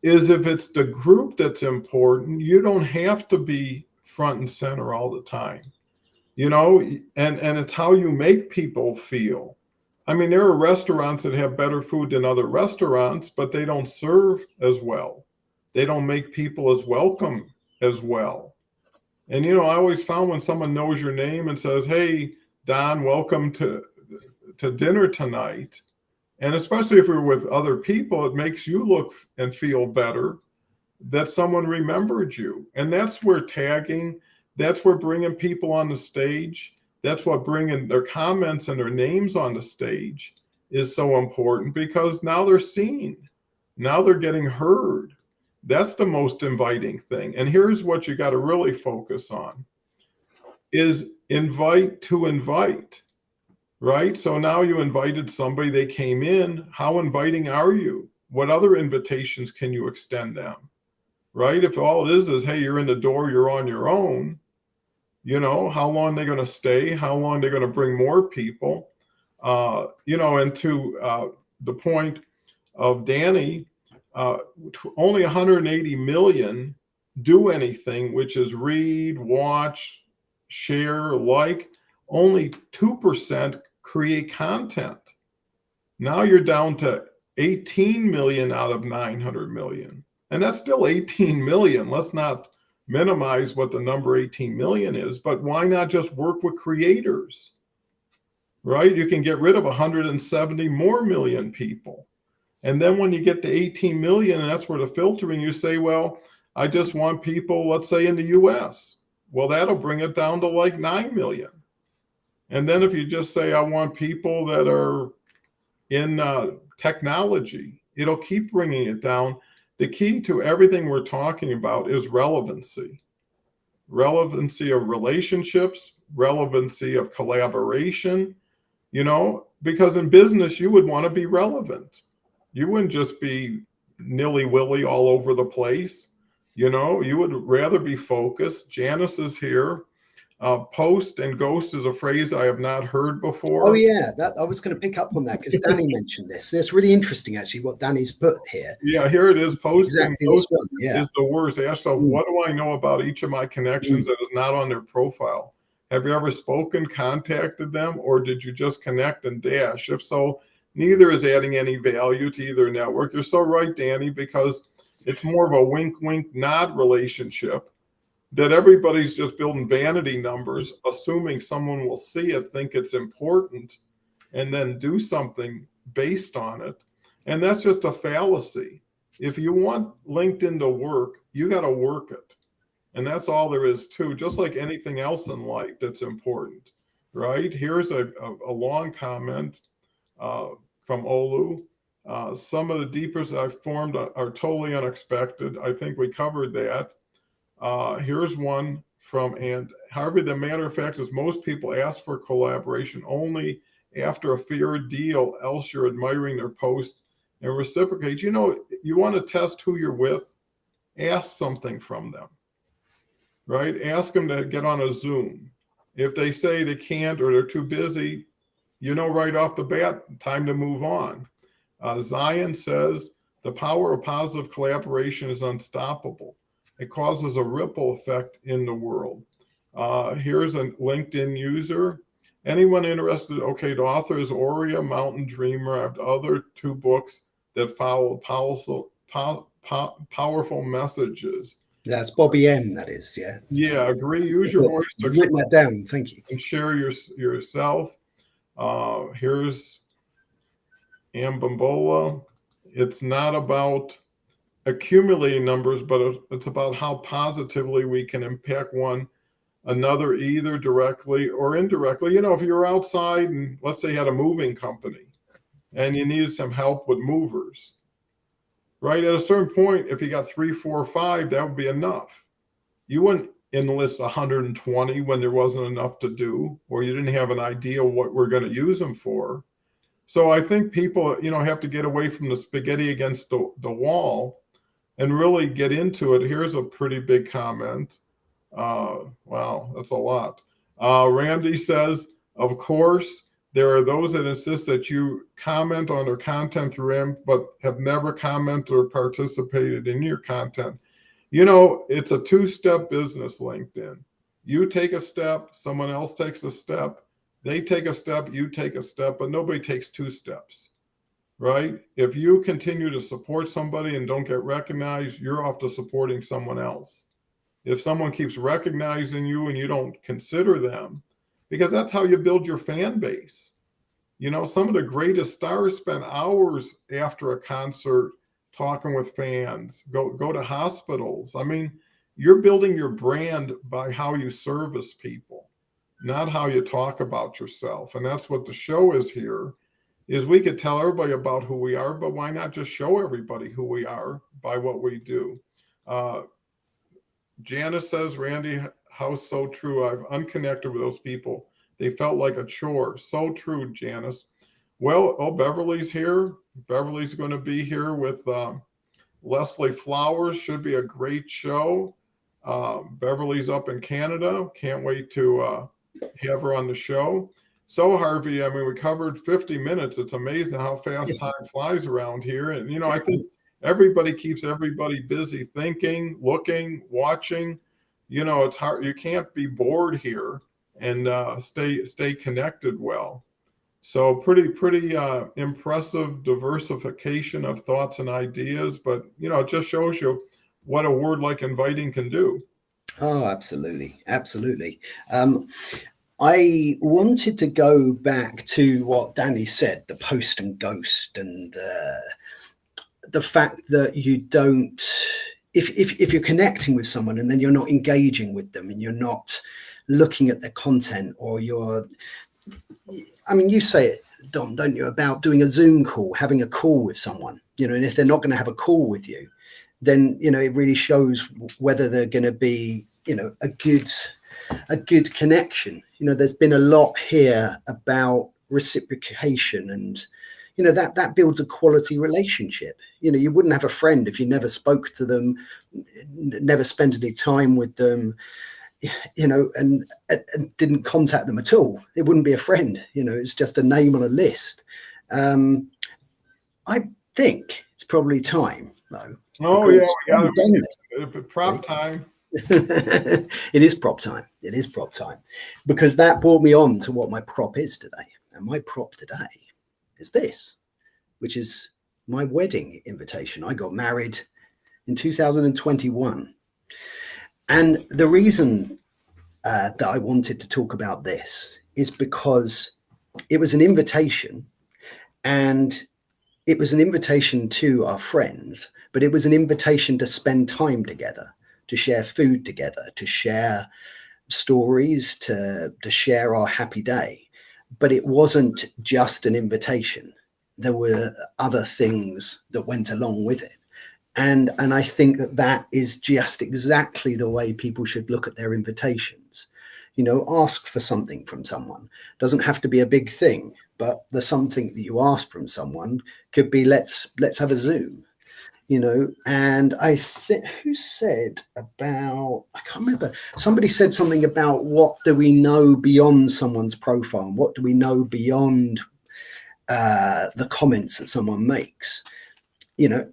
is if it's the group that's important, you don't have to be front and center all the time, and it's how you make people feel. I mean, there are restaurants that have better food than other restaurants, but they don't serve as well. They don't make people as welcome as well. And, I always found when someone knows your name and says, hey, Don, welcome to dinner tonight. And especially if you're with other people, it makes you look and feel better that someone remembered you. And that's where tagging, that's where bringing people on the stage, that's what bringing their comments and their names on the stage is so important, because now they're seen. Now they're getting heard. That's the most inviting thing. And here's what you got to really focus on is invite to invite, right? So now you invited somebody, they came in. How inviting are you? What other invitations can you extend them, right? If all it is, hey, you're in the door, you're on your own, how long they're going to stay, how long they're going to bring more people. And to the point of Danny, only 180 million do anything, which is read, watch, share, like. Only 2% create content. Now you're down to 18 million out of 900 million. And that's still 18 million. Let's not minimize what the number 18 million is, but why not just work with creators? Right? You can get rid of 170 more million people. And then when you get to 18 million, and that's where the filtering, you say, well, I just want people, let's say in the US. Well, that'll bring it down to like 9 million. And then if you just say, I want people that are in technology, it'll keep bringing it down. The key to everything we're talking about is relevancy. Relevancy of relationships, relevancy of collaboration, because in business, you would want to be relevant. You wouldn't just be nilly-willy all over the place. You would rather be focused. Janice is here. Post and ghost is a phrase I have not heard before. Oh yeah, that I was going to pick up on that because Danny mentioned this. It's really interesting actually what Danny's put here. Yeah, here it is. Post exactly and ghost yeah. is the worst. Ask yourself, what do I know about each of my connections that is not on their profile? Have you ever spoken, contacted them, or did you just connect and dash? If so, neither is adding any value to either network. You're so right, Danny, because it's more of a wink, wink, nod relationship. That everybody's just building vanity numbers, assuming someone will see it, think it's important, and then do something based on it. And that's just a fallacy. If you want LinkedIn to work, you got to work it. And that's all there is to, just like anything else in life that's important, right? Here's a long comment from Olu. Some of the deepest I've formed are totally unexpected. I think we covered that. Here's one from, and however, the matter of fact is most people ask for collaboration only after a fair deal, else you're admiring their post and reciprocate. You want to test who you're with, ask something from them, right? Ask them to get on a Zoom. If they say they can't or they're too busy, right off the bat, time to move on. Zion says, the power of positive collaboration is unstoppable. It causes a ripple effect in the world. Here's a LinkedIn user. Anyone interested? Okay, the author is Aurea Mountain Dreamer. I have the other 2 books that follow powerful messages. That's Bobby M, that is, yeah. Yeah, agree. Use your voice to express. Written that down, thank you. And share yourself. Here's Ambambola. It's not about accumulating numbers, but it's about how positively we can impact one another, either directly or indirectly. If you're outside and let's say you had a moving company and you needed some help with movers, right? At a certain point, if you got 3, 4, 5, that would be enough. You wouldn't enlist 120 when there wasn't enough to do, or you didn't have an idea what we're going to use them for. So I think people, have to get away from the spaghetti against the wall and really get into it. Here's a pretty big comment. Wow, that's a lot. Randy says, of course, there are those that insist that you comment on their content through them, but have never commented or participated in your content. It's a 2-step business, LinkedIn. You take a step, someone else takes a step, they take a step, you take a step, but nobody takes 2 steps. Right? If you continue to support somebody and don't get recognized, you're off to supporting someone else. If someone keeps recognizing you and you don't consider them, because that's how you build your fan base. Some of the greatest stars spend hours after a concert talking with fans, go to hospitals. I mean, you're building your brand by how you service people, not how you talk about yourself. And that's what the show is here. Is we could tell everybody about who we are, but why not just show everybody who we are by what we do? Janice says, Randy, how so true. I've unconnected with those people. They felt like a chore. So true, Janice. Well, Beverly's here. Beverly's going to be here with Leslie Flowers. Should be a great show. Beverly's up in Canada. Can't wait to have her on the show. So Harvey, I mean, we covered 50 minutes. It's amazing how fast time flies around here. And, I think everybody keeps everybody busy thinking, looking, watching. It's hard. You can't be bored here and stay connected well. So pretty impressive diversification of thoughts and ideas. But, it just shows you what a word like inviting can do. Oh, absolutely. Absolutely. I wanted to go back to what Danny said, the post and ghost, and the fact that you don't, if you're connecting with someone and then you're not engaging with them and you're not looking at their content, or you say it, Dom, don't you, about doing a Zoom call, having a call with someone, and if they're not going to have a call with you, then, it really shows whether they're going to be, a good connection. There's been a lot here about reciprocation, and that builds a quality relationship. You wouldn't have a friend if you never spoke to them, never spent any time with them, and didn't contact them at all. It wouldn't be a friend. It's just a name on a list. I think it's probably time, though. Oh yeah, we got prop time. It is prop time. It is prop time, because that brought me on to what my prop is today. And my prop today is this, which is my wedding invitation. I got married in 2021. And the reason that I wanted to talk about this is because it was an invitation, and it was an invitation to our friends, but it was an invitation to spend time together, to share food together, to share stories, to share our happy day. But it wasn't just an invitation. There were other things that went along with it. And I think that is just exactly the way people should look at their invitations. Ask for something from someone. Doesn't have to be a big thing, but the something that you ask from someone could be, let's have a Zoom. And I think, who said about, I can't remember, somebody said something about what do we know beyond someone's profile, and what do we know beyond the comments that someone makes,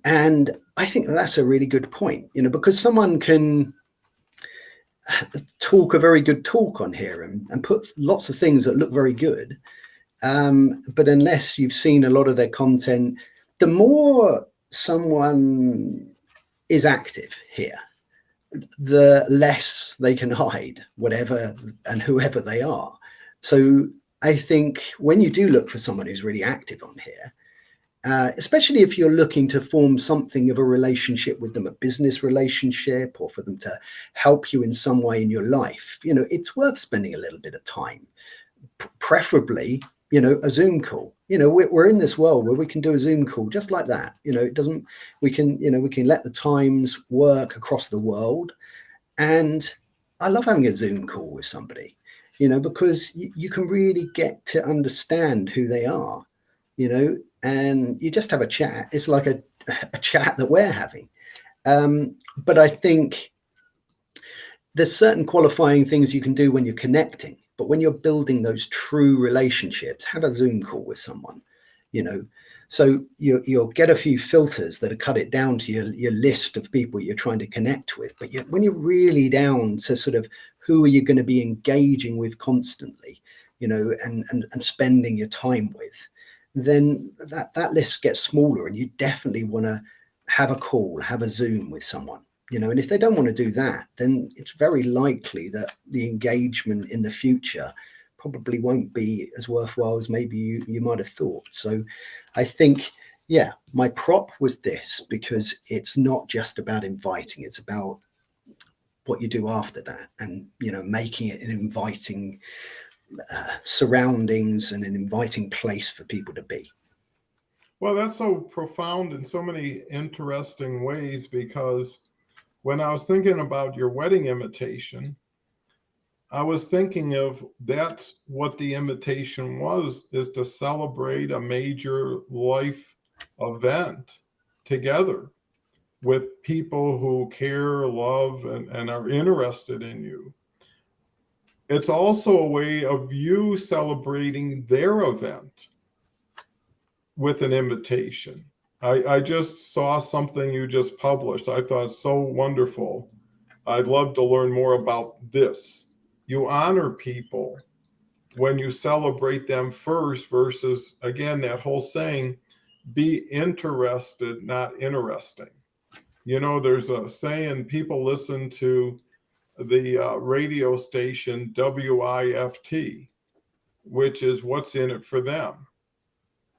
and I think that's a really good point, because someone can talk a very good talk on here and put lots of things that look very good. But unless you've seen a lot of their content, the more someone is active here, the less they can hide whatever and whoever they are. So I think when you do look for someone who's really active on here, especially if you're looking to form something of a relationship with them, a business relationship, or for them to help you in some way in your life, it's worth spending a little bit of time, preferably, a Zoom call. We're in this world where we can do a Zoom call just like that. We can let the times work across the world. And I love having a Zoom call with somebody, because you can really get to understand who they are, and you just have a chat. It's like a chat that we're having. But I think there's certain qualifying things you can do when you're connecting. But when you're building those true relationships, have a Zoom call with someone, so you'll get a few filters that cut it down to your list of people you're trying to connect with. But when you're really down to sort of who are you going to be engaging with constantly, and spending your time with, then that list gets smaller, and you definitely want to have a call, have a Zoom with someone. And if they don't want to do that, then it's very likely that the engagement in the future probably won't be as worthwhile as maybe you might have thought. So I think, my prop was this, because it's not just about inviting, it's about what you do after that, and, making it an inviting surroundings and an inviting place for people to be. Well, that's so profound in so many interesting ways, because when I was thinking about your wedding invitation, I was thinking of that's what the invitation was, is to celebrate a major life event together with people who care, love, and are interested in you. it's also a way of you celebrating their event with an invitation. I just saw something you just published. I thought so wonderful. I'd love to learn more about this. You honor people when you celebrate them first versus, again, that whole saying, be interested, not interesting. You know, there's a saying, people listen to the radio station WIFT, which is what's in it for them,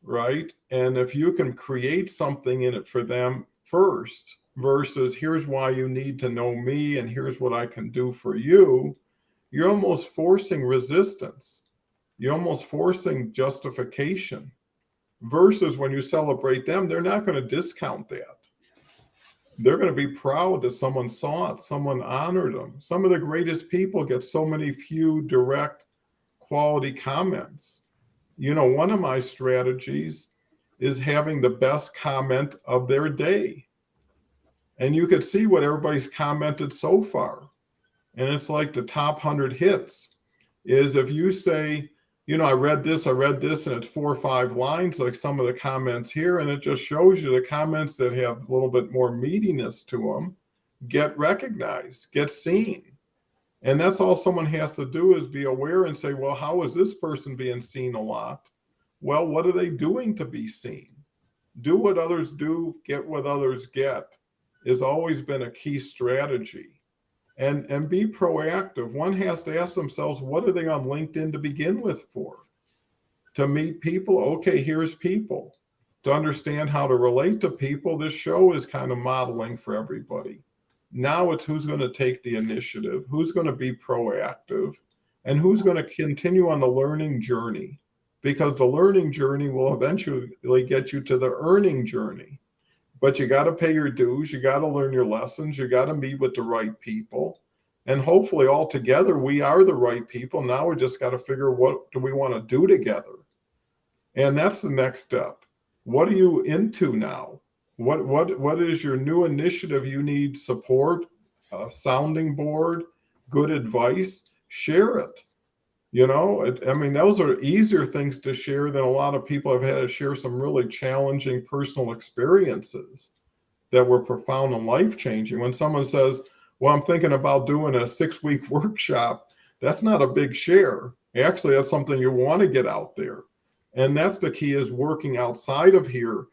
right? And if you can create something in it for them first versus here's why you need to know me and here's what I can do for you, you're almost forcing resistance. You're almost forcing justification versus when you celebrate them, they're not going to discount that. They're going to be proud that someone saw it, someone honored them. Some of the greatest people get so many few direct quality comments. You know, one of my strategies is having the best comment of their day. And you could see what everybody's commented so far. And it's like the top 100 hits is if you say, you know, I read this, and it's 4 or 5 lines, like some of the comments here, and it just shows you the comments that have a little bit more meatiness to them get recognized, get seen. And that's all someone has to do is be aware and say, well, how is this person being seen a lot? Well, what are they doing to be seen? Do what others do, get what others get, has always been a key strategy. And be proactive. One has to ask themselves, what are they on LinkedIn to begin with for? To meet people? Okay, here's people. To understand how to relate to people, this show is kind of modeling for everybody. Now it's who's going to take the initiative, who's going to be proactive, and who's going to continue on the learning journey. Because the learning journey will eventually get you to the earning journey. But you got to pay your dues. You got to learn your lessons. You got to meet with the right people. And hopefully all together, we are the right people. Now we just got to figure what do we want to do together? And that's the next step. What are you into now? What is your new initiative you need support, sounding board, good advice? Share it. You know, I mean, those are easier things to share than a lot of people have had to share some really challenging personal experiences that were profound and life-changing. When someone says, well, I'm thinking about doing a 6-week workshop, that's not a big share. Actually, that's something you want to get out there. And that's the key is working outside of here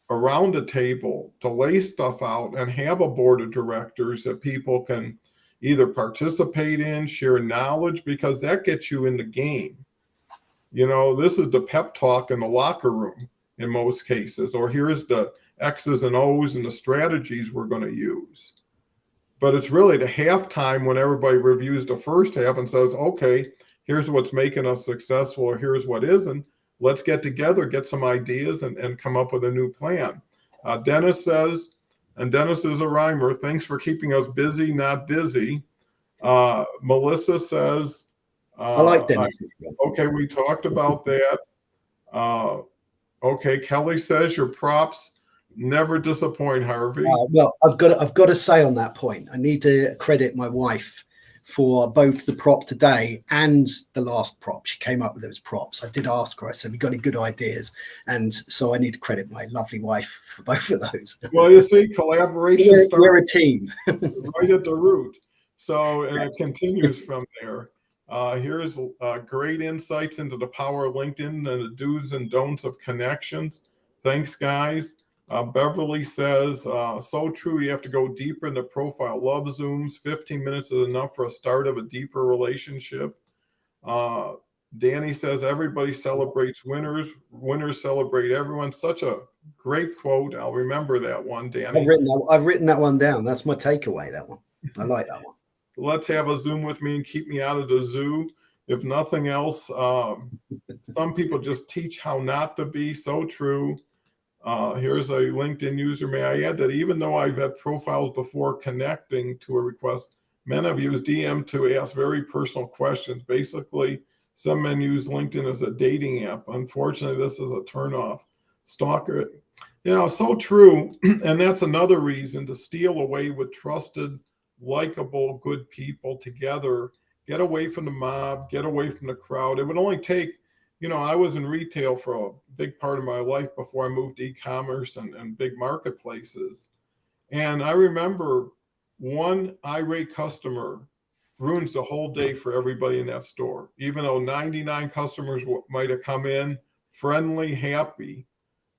around a table to lay stuff out and have a board of directors that people can either participate in, share knowledge, because that gets you in the game. You know, this is the pep talk in the locker room in most cases, or here's the X's and O's and the strategies we're going to use. But it's really the halftime when everybody reviews the first half and says, okay, here's what's making us successful, or here's what isn't. Let's get together, get some ideas, and come up with a new plan. Dennis says, and Dennis is a rhymer, thanks for keeping us busy, not dizzy. Melissa says, I like Dennis. Okay, we talked about that. Okay, Kelly says your props never disappoint, Harvey. Well, I've got to say on that point, I need to credit my wife for both the prop today and the last prop. She came up with those props. I did ask her, I said, we got any good ideas? And so I need to credit my lovely wife for both of those. Well, you see, collaboration we're a team. right at the root. So and it continues from there. Here's great insights into the power of LinkedIn and the do's and don'ts of connections. Thanks, guys. Beverly says, so true, you have to go deeper in the profile. Love Zooms. 15 minutes is enough for a start of a deeper relationship. Danny says, everybody celebrates winners. Winners celebrate everyone. Such a great quote. I'll remember that one, Danny. I've written that one down. That's my takeaway, that one. I like that one. Let's have a Zoom with me and keep me out of the zoo. If nothing else, some people just teach how not to be. So true. Here's a LinkedIn user. May I add that even though I've had profiles before connecting to a request, men have used DM to ask very personal questions. Basically, some men use LinkedIn as a dating app. Unfortunately, this is a turnoff. Stalker, you know, so true. And that's another reason to steal away with trusted, likable, good people together. get away from the mob, get away from the crowd. It would only take, I was in retail for a big part of my life before I moved to e-commerce and big marketplaces. And I remember one irate customer ruins the whole day for everybody in that store, even though 99 customers might have come in friendly, happy,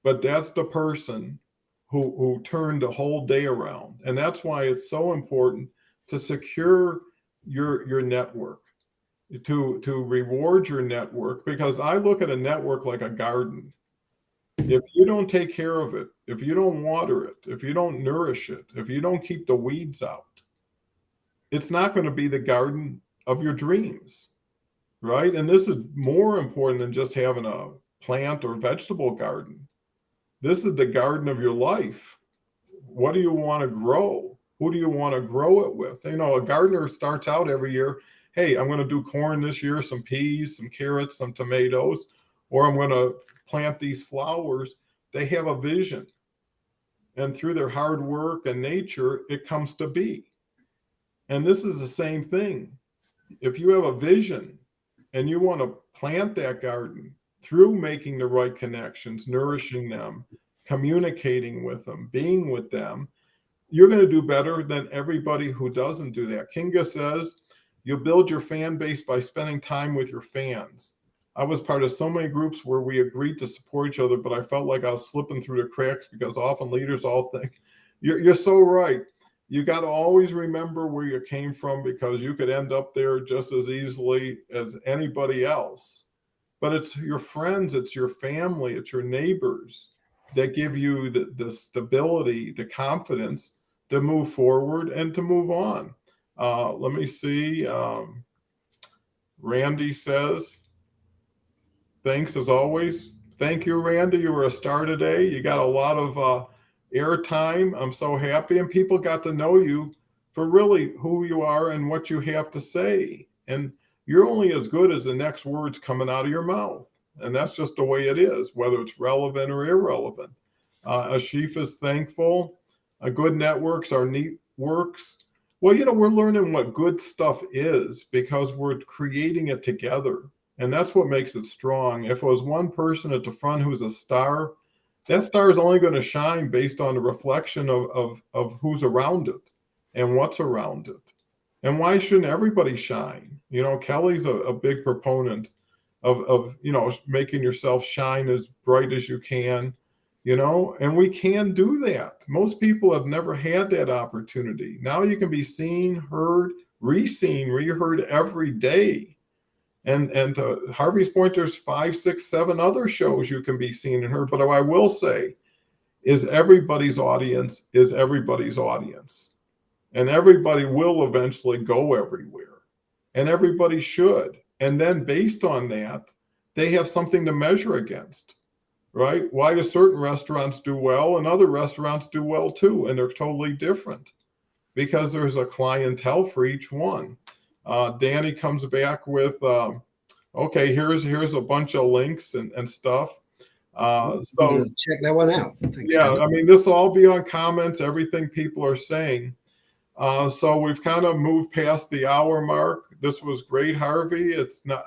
but that's the person who turned the whole day around. And that's why it's so important to secure your network, to reward your network, because I look at a network like a garden. If you don't take care of it, if you don't water it, if you don't nourish it, if you don't keep the weeds out, it's not going to be the garden of your dreams, right? And this is more important than just having a plant or vegetable garden. This is the garden of your life. What do you want to grow? Who do you want to grow it with? A gardener starts out every year, hey, I'm going to do corn this year, some peas, some carrots, some tomatoes, or I'm going to plant these flowers. They have a vision. And through their hard work and nature, it comes to be. And this is the same thing. If you have a vision and you want to plant that garden through making the right connections, nourishing them, communicating with them, being with them, you're going to do better than everybody who doesn't do that. Kinga says, you build your fan base by spending time with your fans. I was part of so many groups where we agreed to support each other, but I felt like I was slipping through the cracks because often leaders all think, you're so right. You got to always remember where you came from, because you could end up there just as easily as anybody else. But it's your friends, it's your family, it's your neighbors that give you the stability, the confidence to move forward and to move on. Let me see. Randy says, thanks as always. Thank you, Randy. You were a star today. You got a lot of airtime. I'm so happy. And people got to know you for really who you are and what you have to say. And you're only as good as the next words coming out of your mouth. And that's just the way it is, whether it's relevant or irrelevant. Ashif is thankful. Good networks are neat works. Well, we're learning what good stuff is because we're creating it together. And that's what makes it strong. If it was one person at the front who's a star, that star is only going to shine based on the reflection of who's around it and what's around it. And why shouldn't everybody shine? Kelly's a big proponent of making yourself shine as bright as you can, and we can do that. Most people have never had that opportunity. Now you can be seen, heard, re-seen, reheard every day. And to Harvey's point, there's 5, 6, 7 other shows you can be seen and heard. But what I will say is everybody's audience is everybody's audience. And everybody will eventually go everywhere. And everybody should. And then based on that, they have something to measure against, right? Why do certain restaurants do well and other restaurants do well too? And they're totally different because there's a clientele for each one. Danny comes back with, okay, here's a bunch of links and stuff. So check that one out. Thanks, yeah, Danny. I mean, this will all be on comments, everything people are saying. So we've kind of moved past the hour mark. This was great, Harvey. It's not,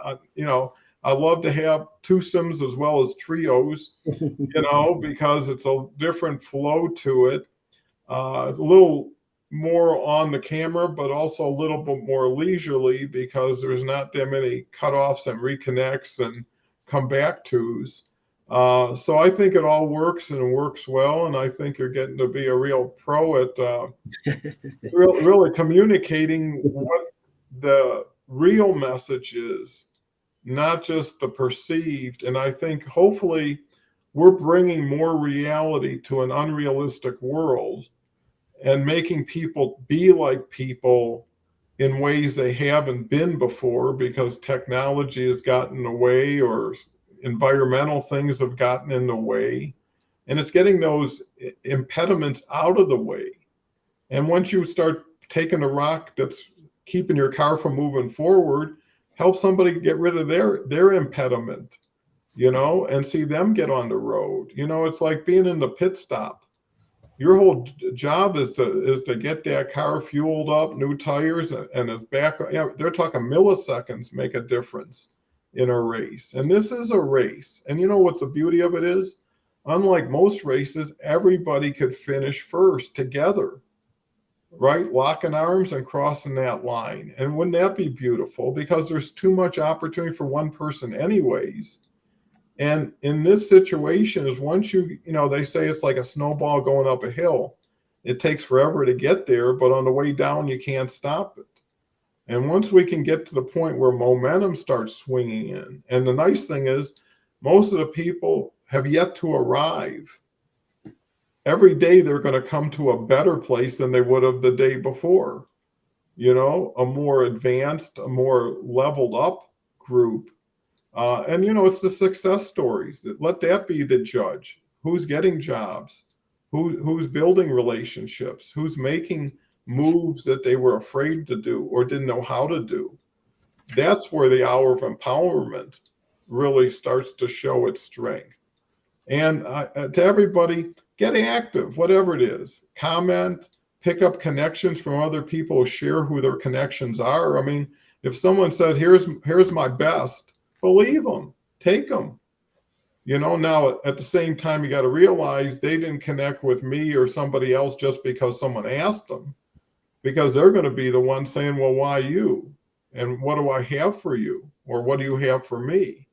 I love to have twosomes as well as trios, because it's a different flow to it. It's a little more on the camera, but also a little bit more leisurely because there's not that many cutoffs and reconnects and come back tos. So I think it all works and works well. And I think you're getting to be a real pro at really communicating what the real message is, not just the perceived. And I think hopefully we're bringing more reality to an unrealistic world and making people be like people in ways they haven't been before because technology has gotten in the way or environmental things have gotten in the way. And it's getting those impediments out of the way. And once you start taking a rock that's keeping your car from moving forward, help somebody get rid of their Your whole job is to get that car fueled up, new tires, and it's back. Yeah, they're talking milliseconds make a difference in a race. And this is a race. And you know what the beauty of it is? Unlike most races, everybody could finish first together, right? Locking arms and crossing that line. And wouldn't that be beautiful? Because there's too much opportunity for one person, anyways. And in this situation, is once they say it's like a snowball going up a hill. It takes forever to get there, but on the way down, you can't stop it. And once we can get to the point where momentum starts swinging in, and the nice thing is, most of the people have yet to arrive. Every day they're going to come to a better place than they would have the day before. A more advanced, a more leveled up group. And it's the success stories. Let that be the judge. Who's getting jobs? Who's building relationships? Who's making moves that they were afraid to do or didn't know how to do? That's where the hour of empowerment really starts to show its strength. And to everybody, get active, whatever it is. Comment, pick up connections from other people, share who their connections are. I mean, if someone says, here's my best, believe them, take them. Now at the same time, you got to realize they didn't connect with me or somebody else just because someone asked them, because they're going to be the one saying, well, why you? And what do I have for you? Or what do you have for me?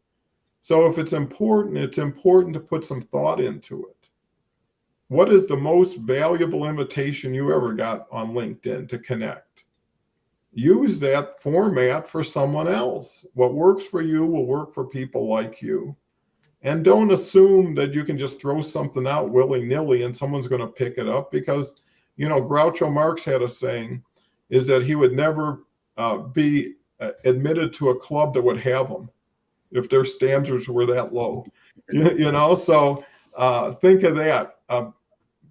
So if it's important to put some thought into it. What is the most valuable invitation you ever got on LinkedIn to connect? Use that format for someone else. What works for you will work for people like you. And don't assume that you can just throw something out willy-nilly and someone's going to pick it up, because, Groucho Marx had a saying, is that he would never be admitted to a club that would have him if their standards were that low. So think of that.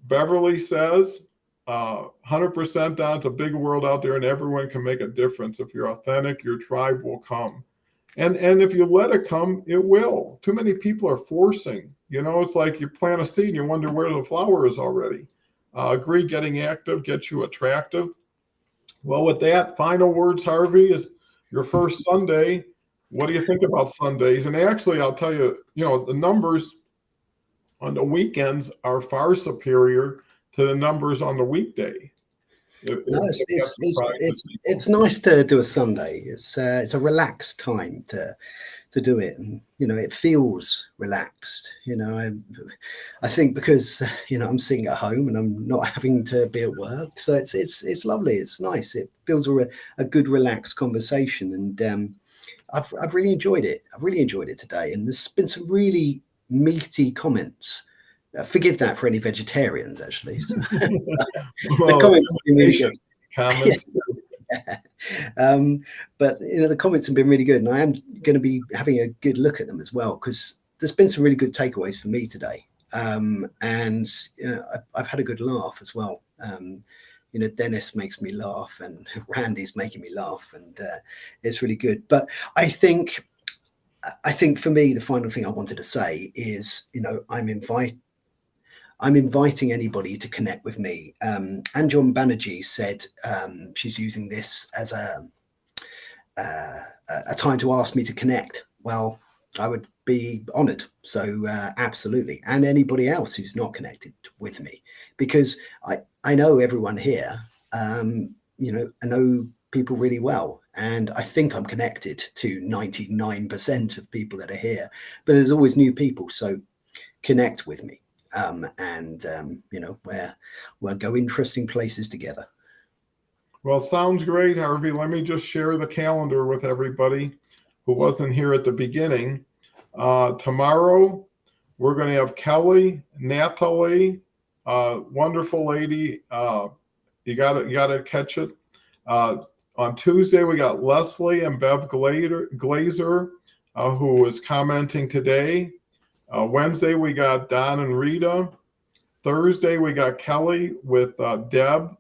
Beverly says, 100% down. It's a big world out there and everyone can make a difference. If you're authentic, your tribe will come. And if you let it come, it will. Too many people are forcing. It's like you plant a seed and you wonder where the flower is already. Agree, getting active gets you attractive. Well, with that, final words, Harvey, is your first Sunday. What do you think about Sundays? And actually, I'll tell you, the numbers on the weekends are far superior to the numbers on the weekday. It's nice to do a Sunday. It's a relaxed time to do it, and it feels relaxed. I think because I'm sitting at home and I'm not having to be at work, so it's lovely. It's nice. It feels a good relaxed conversation, and I've really enjoyed it. I've really enjoyed it today, and there's been some really meaty comments. Forgive that for any vegetarians, actually. So, the comments have been really good. Comments. But the comments have been really good, and I am going to be having a good look at them as well, because there's been some really good takeaways for me today. And I've had a good laugh as well. Dennis makes me laugh, and Randy's making me laugh, and it's really good. But I think for me, the final thing I wanted to say is, I'm inviting anybody to connect with me. Anjan Banerjee said she's using this as a time to ask me to connect. Well, I would be honored. So absolutely. And anybody else who's not connected with me, because I know everyone here, I know people really well. And I think I'm connected to 99% of people that are here, but there's always new people. So connect with me. We'll go interesting places together. Well, sounds great, Harvey. Let me just share the calendar with everybody who wasn't here at the beginning. Tomorrow, we're going to have Kelly, Natalie, wonderful lady. You gotta catch it. On Tuesday, we got Leslie and Bev Glazer, who is commenting today. Wednesday, we got Don and Rita. Thursday, we got Kelly with Deb,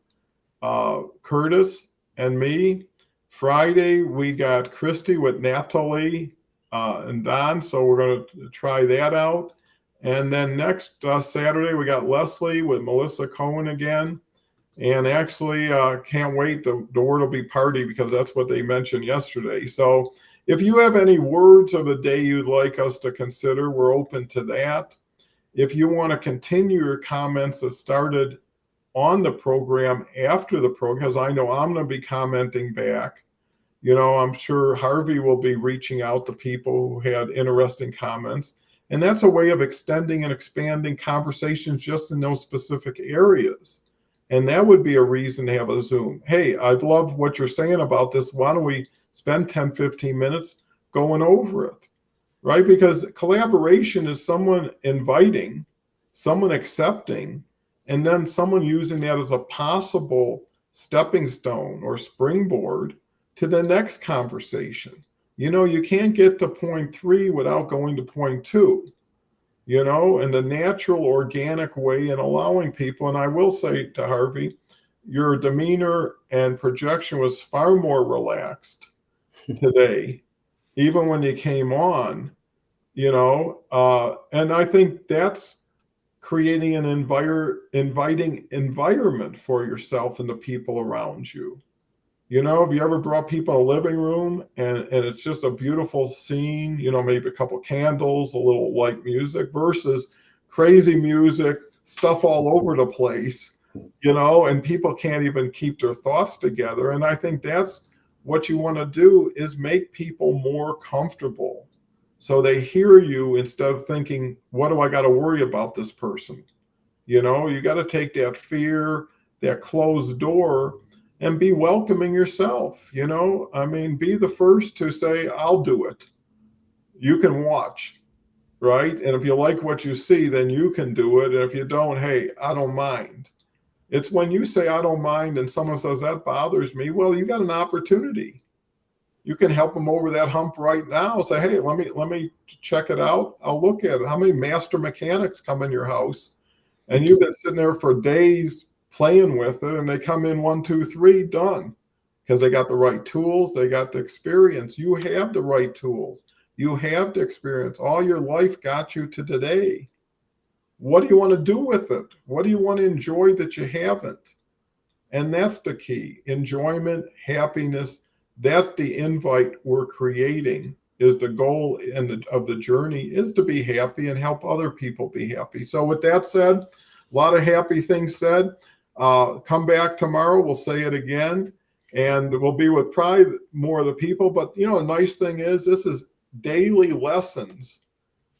Curtis, and me. Friday, we got Christy with Natalie and Don. So we're going to try that out. And then next Saturday, we got Leslie with Melissa Cohen again. And actually, can't wait. The word will be party because that's what they mentioned yesterday. So if you have any words of the day you'd like us to consider, we're open to that. If you want to continue your comments that started on the program after the program, because I know I'm going to be commenting back. I'm sure Harvey will be reaching out to people who had interesting comments. And that's a way of extending and expanding conversations just in those specific areas. And that would be a reason to have a Zoom. Hey, I'd love what you're saying about this. Why don't we spend 10, 15 minutes going over it, right? Because collaboration is someone inviting, someone accepting, and then someone using that as a possible stepping stone or springboard to the next conversation. You can't get to point 3 without going to point 2, in the natural, organic way, and allowing people. And I will say to Harvey, your demeanor and projection was far more relaxed today, even when you came on, and I think that's creating an inviting environment for yourself and the people around you. Have you ever brought people in a living room and it's just a beautiful scene, maybe a couple candles, a little light music versus crazy music, stuff all over the place, and people can't even keep their thoughts together. And I think that's what you want to do is make people more comfortable so they hear you instead of thinking, what do I got to worry about this person? You got to take that fear, that closed door, and be welcoming yourself. Be the first to say, I'll do it. You can watch, right? And if you like what you see, then you can do it. And if you don't, hey, I don't mind. It's when you say, I don't mind, and someone says, that bothers me. Well, you got an opportunity. You can help them over that hump right now. Say, hey, let me check it out. I'll look at it. How many master mechanics come in your house? And you've been sitting there for days playing with it, and they come in 1, 2, 3, done, because they got the right tools, they got the experience. You have the right tools, you have the experience. All your life got you to today. What do you want to do with it? What do you want to enjoy that you haven't? And that's the key. Enjoyment, happiness, that's the invite we're creating. Is the goal of the journey is to be happy and help other people be happy. So with that said, a lot of happy things said. Come back tomorrow. We'll say it again, and we'll be with probably more of the people. But the nice thing is this is daily lessons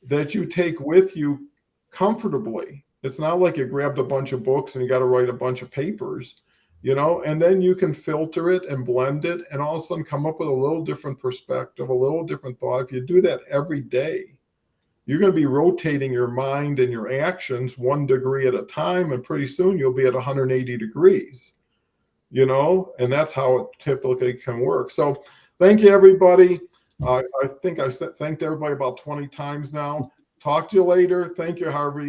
that you take with you comfortably. It's not like you grabbed a bunch of books and you got to write a bunch of papers, and then you can filter it and blend it and all of a sudden come up with a little different perspective, a little different thought. If you do that every day, you're going to be rotating your mind and your actions 1 degree at a time, and pretty soon you'll be at 180 degrees, and that's how it typically can work. So thank you, everybody. I think I thanked everybody about 20 times now. Talk to you later. Thank you, Harvey.